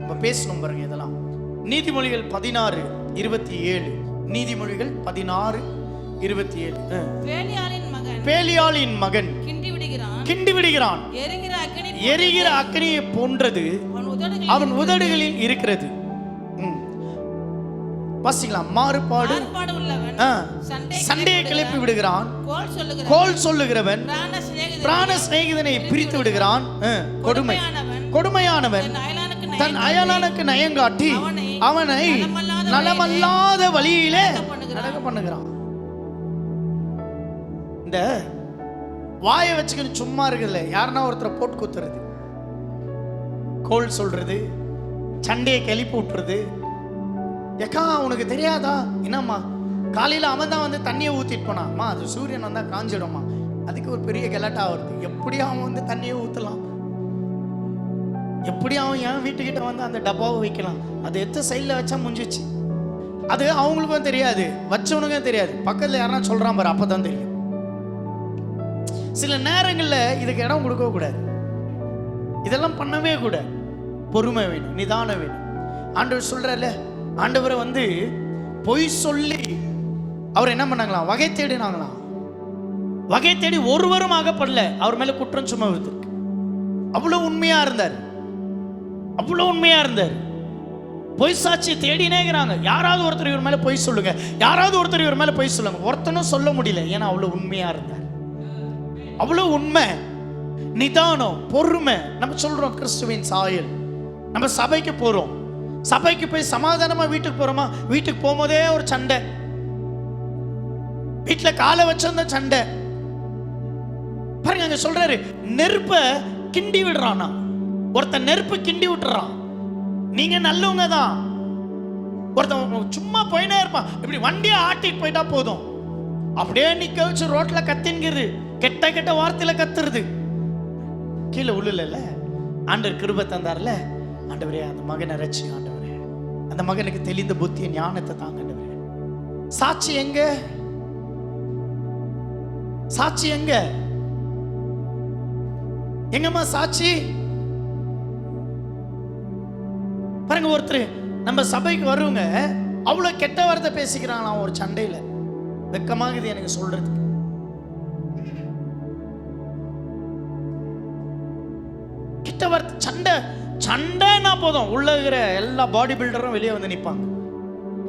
நம்ம பேசணும் பாருங்க. இதெல்லாம் நீதிமொழிகள் 16:27. நீதிமொழிகள் 16:27. பேலியாளின் மகன் கிண்டி விடுகிறான், எரிகிற அக்கினியை போன்றது அவன் உதடுகளில் இருக்கிறது. வாசிக்கலாம். மாறுபாடு சண்டையை கிளப்பி விடுகிறான், கோல் சொல்லுகிறவன் பிராண சிநேகிதனை பிரித்து விடுகிறான். கொடுமையானவன் தன் அயலானுக்கு நயங்காட்டி அவனை நலமல்லாத வழியிலே நடக்க பண்ணுகிறான். இந்த வாயை வச்சுக்கிட்டு சும்மா இருக்குதுல்ல, யாருன்னா ஒருத்தரை போட்டு குத்துறது, கோல் சொல்றது, சண்டையை கிளப்பி விட்டுறது. ஏக்கா உனக்கு தெரியாதா? என்னம்மா காலையில் அவன் தான் வந்து தண்ணியை ஊற்றிட்டு போனாம்மா, அது சூரியன் வந்தால் காஞ்சிடும்மா. அதுக்கு ஒரு பெரிய கெலாட்டா வருது. எப்படி அவன் வந்து தண்ணியை ஊற்றலாம், எப்படி அவன் என் வீட்டுக்கிட்ட வந்து அந்த டப்பாவை வைக்கலாம், அது எத்த சைடில் வச்சா முடிஞ்சிச்சு. அது அவங்களுக்கும் தெரியாது, வச்சவனுக்கும் தெரியாது. பக்கத்தில் யாரா சொல்கிறான் பாரு, அப்போ தான் தெரியும். சில நேரங்களில் இதுக்கு இடம் கொடுக்க கூடாது, இதெல்லாம் பண்ணவே கூடாது. பொறுமை வேணும், நிதானம் வேணும். ஆண்டவர் சொல்கிறல்ல, ஆண்டவரை வந்து பொய் சொல்லி அவர் என்ன பண்ணாங்களாம், வகை தேடினாங்களாம். வகை தேடி ஒருவரும் ஆகப்படல. அவர் மேல குற்றம் சும்மா இருக்கு. அவ்வளவு உண்மையா இருந்தார், அவ்வளவு உண்மையா இருந்தார். பொய் சாட்சியை தேடினேங்கிறாங்க. யாராவது ஒருத்தர் இவர் மேல பொய் சொல்லுங்க, யாராவது ஒருத்தர் இவர் மேல பொய் சொல்லுங்க. ஒருத்தனும் சொல்ல முடியல, ஏன்னா அவ்வளவு உண்மையா இருந்தார். அவ்வளவு உண்மை, நிதானம், பொறுமை. நம்ம சொல்றோம் கிறிஸ்துவின் சாயல். நம்ம சபைக்கு போறோம், சபைக்கு போய் சமாதானமா வீட்டுக்கு போறோமா? வீட்டுக்கு போகும்போதே ஒரு சண்டை, வீட்டுல காலை வச்சிருந்த சண்டை பாருங்க. அங்க சொல்றாரு, நெருப்ப கிண்டி விடுறானா. ஒருத்தன் நெருப்பு கிண்டி விட்டுறான். நீங்க நல்லவங்க தான். ஒருத்தன் சும்மா போயினே இருப்பான், இப்படி வண்டியை ஆட்டிட்டு போயிட்டா போதும், அப்படியே நிக்க வச்சு ரோட்ல கத்தின்கிறது, கெட்ட கெட்ட வார்த்தையில கத்துறது. கீழே உள்ளல ஆண்டவர் கிருபை தந்தார்ல. ஆண்டவரே அந்த மகனை ரட்சி, ஆண்டவரே அந்த மகனுக்கு தெளிந்த புத்திய ஞானத்தை தாங்க ஆண்டவரே. சாட்சி எங்க? சாட்சி எங்க? எங்கம்மா சாட்சி? பாருங்க, ஒருத்தர் நம்ம சபைக்கு வருவங்க அவ்வளவு கெட்ட வார்த்தை பேசிக்கிறாங்களாம் ஒரு சண்டையில. வெக்கமாகுது எனக்கு சொல்றது. கெட்ட வார்த்தை சண்டை, சண்டைன்னா போதும் உள்ள இருக்கிற எல்லா பாடி பில்டரும் வெளியே வந்து நிற்பாங்க.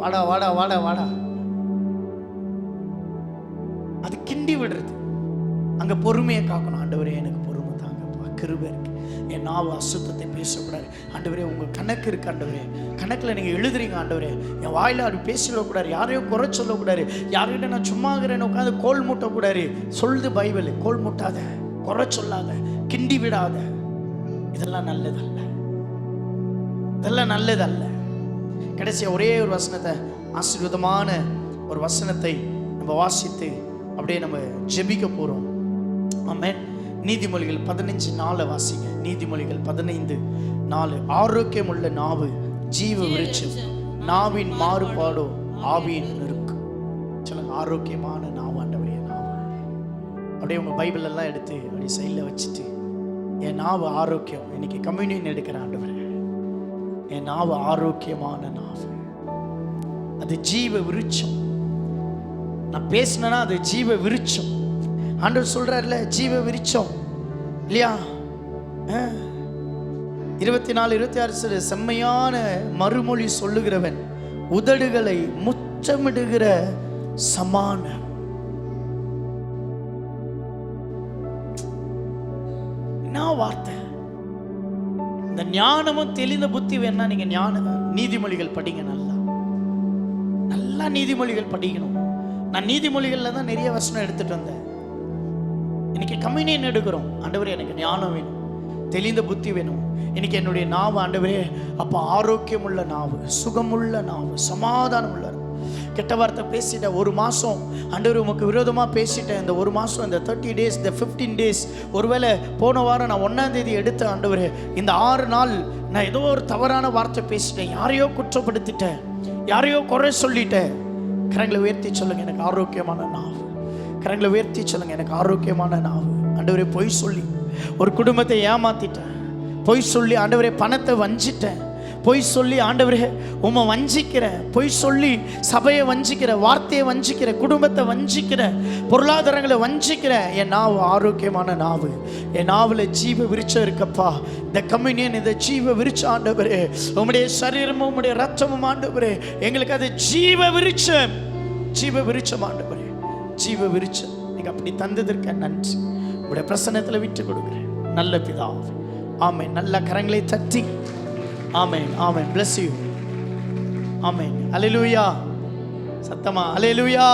வாடா வாடா வாடா வாடா. அது கிண்டி விடுறது. அங்க பொறுமையை காக்கணும். ஆண்டவரே எனக்கு பொறுமை தாங்கப்பா, கிருபை இருக்கு, என் நாவு அசுத்தத்தை பேசக்கூடாது. ஆண்டவரே உங்க கணக்கு இருக்கு ஆண்டவரே, கணக்குல நீங்க எழுதுறீங்க ஆண்டவரே. என் வாயில அப்படி பேசிடக்கூடாது, யாரையும் குறை சொல்லக்கூடாது, யார்கிட்ட நான் சும்மா இருக்கிறேன்னு உட்காந்து கோல் மூட்டக்கூடாது. சொல்லுது பைபிள், கோல் மூட்டாத, குறை சொல்லாத, கிண்டி விடாத. இதெல்லாம் நல்லதல்ல, இதெல்லாம் நல்லது அல்ல. கடைசியாக ஒரே ஒரு வசனத்தை, ஆசீர்வாதமான ஒரு வசனத்தை நம்ம வாசித்து அப்படியே நம்ம ஜெபிக்க போகிறோம். ஆமென். நீதிமொழிகள் 15:4 வாசிங்க. நீதிமொழிகள் 15:4. ஆரோக்கியம் உள்ள நாவு ஜீவ விருட்சம், நாவின் மாறுபாடோ ஆவியின் நெருக்கு. சொல்லுங்க, ஆரோக்கியமான நாவு ஆண்டவரே. நாவு அப்படியே உங்க பைபிள் எல்லாம் எடுத்து அப்படி சைடில் வச்சுட்டு, என் நாவு ஆரோக்கியம். இன்னைக்கு கம்யூனியன் எடுக்கிற ஆண்டவரே, என் நாவு ஆரோக்கியமான நாவு, அது ஜீவ விருட்சம். நான் பேசினேன்னா அது ஜீவ விருட்சம். ஆண்டவர் சொல்றாருல, ஜீவ விருட்சம் இல்லையா? 24-26 செம்மையான மறுமொழி சொல்லுகிறவன் உதடுகளை முத்தமிடுகிற சமான. என்ன வார்த்தை! இந்த ஞானமும் தெளிந்த புத்தி வேணா நீங்க நீதிமொழிகள் படிங்க. நல்லா நீதிமொழிகள் படிக்கணும். நான் நீதிமொழிகள்ல தான் நிறைய வசனம் எடுத்துட்டு வந்தேன். இன்னைக்கு கம்யூனியன் எடுக்கிறோம். ஆண்டவரே, எனக்கு ஞானம் வேணும், தெளிந்த புத்தி வேணும். இன்னைக்கு என்னுடைய நாவு ஆண்டவரே அப்போ ஆரோக்கியம் உள்ள நாவு, சுகமுள்ள நாவு, சமாதானம் உள்ள. கெட்ட வார்த்தை பேசிட்டேன், ஒரு மாதம் ஆண்டவர் உமக்கு விரோதமாக பேசிட்டேன். இந்த ஒரு மாதம், இந்த 30 days, இந்த 15 days, ஒருவேளை போன வாரம் நான் 1ஆம் தேதி எடுத்த ஆண்டவரே, இந்த 6 நாள் நான் ஏதோ ஒரு தவறான வார்த்தை பேசிட்டேன், யாரையோ குற்றப்படுத்திட்டேன், யாரையோ குறை சொல்லிட்டேன். கரங்களை உயர்த்தி சொல்லுங்க, எனக்கு ஆரோக்கியமான நாவு. கரங்களை உயர்த்தி சொல்லுங்க, எனக்கு ஆரோக்கியமான நாவு. ஆண்டவரே, பொய் சொல்லி ஒரு குடும்பத்தை ஏமாத்திட்டேன், பொய் சொல்லி ஆண்டவரே பணத்தை வஞ்சிட்டேன், பொய் சொல்லி ஆண்டவரே உம்மை வஞ்சிக்கிறேன், பொய் சொல்லி சபையை வஞ்சிக்கிற, வார்த்தையை வஞ்சிக்கிற, குடும்பத்தை வஞ்சிக்கிற, பொருளாதாரங்களை வஞ்சிக்கிற. என் நாவு ஆரோக்கியமான நாவு. என் நாவில் ஜீவ விருட்சம் இருக்கப்பா. இந்த கம்யூனியன், இந்த ஜீவ விருட்சம் ஆண்டவரே, உம்முடைய சரீரமும் உம்முடைய ரத்தமும் ஆண்டவரே, எங்களுக்கு அது ஜீவ விருட்சம். ஜீவ விருட்சம் ஆண்டவரே, ஜீவ விருட்சம். நீங்க அப்படி தந்ததற்கு நன்றி. உங்களுடைய பிரசன்னத்தில் விட்டு கொடுக்குறேன் நல்ல பிதாவே. ஆமென். நல்ல கரங்களை தட்டி ஆமென், ஆமென். bless you. ஆமென். அல்லேலூயா. சத்தமா அல்லேலூயா.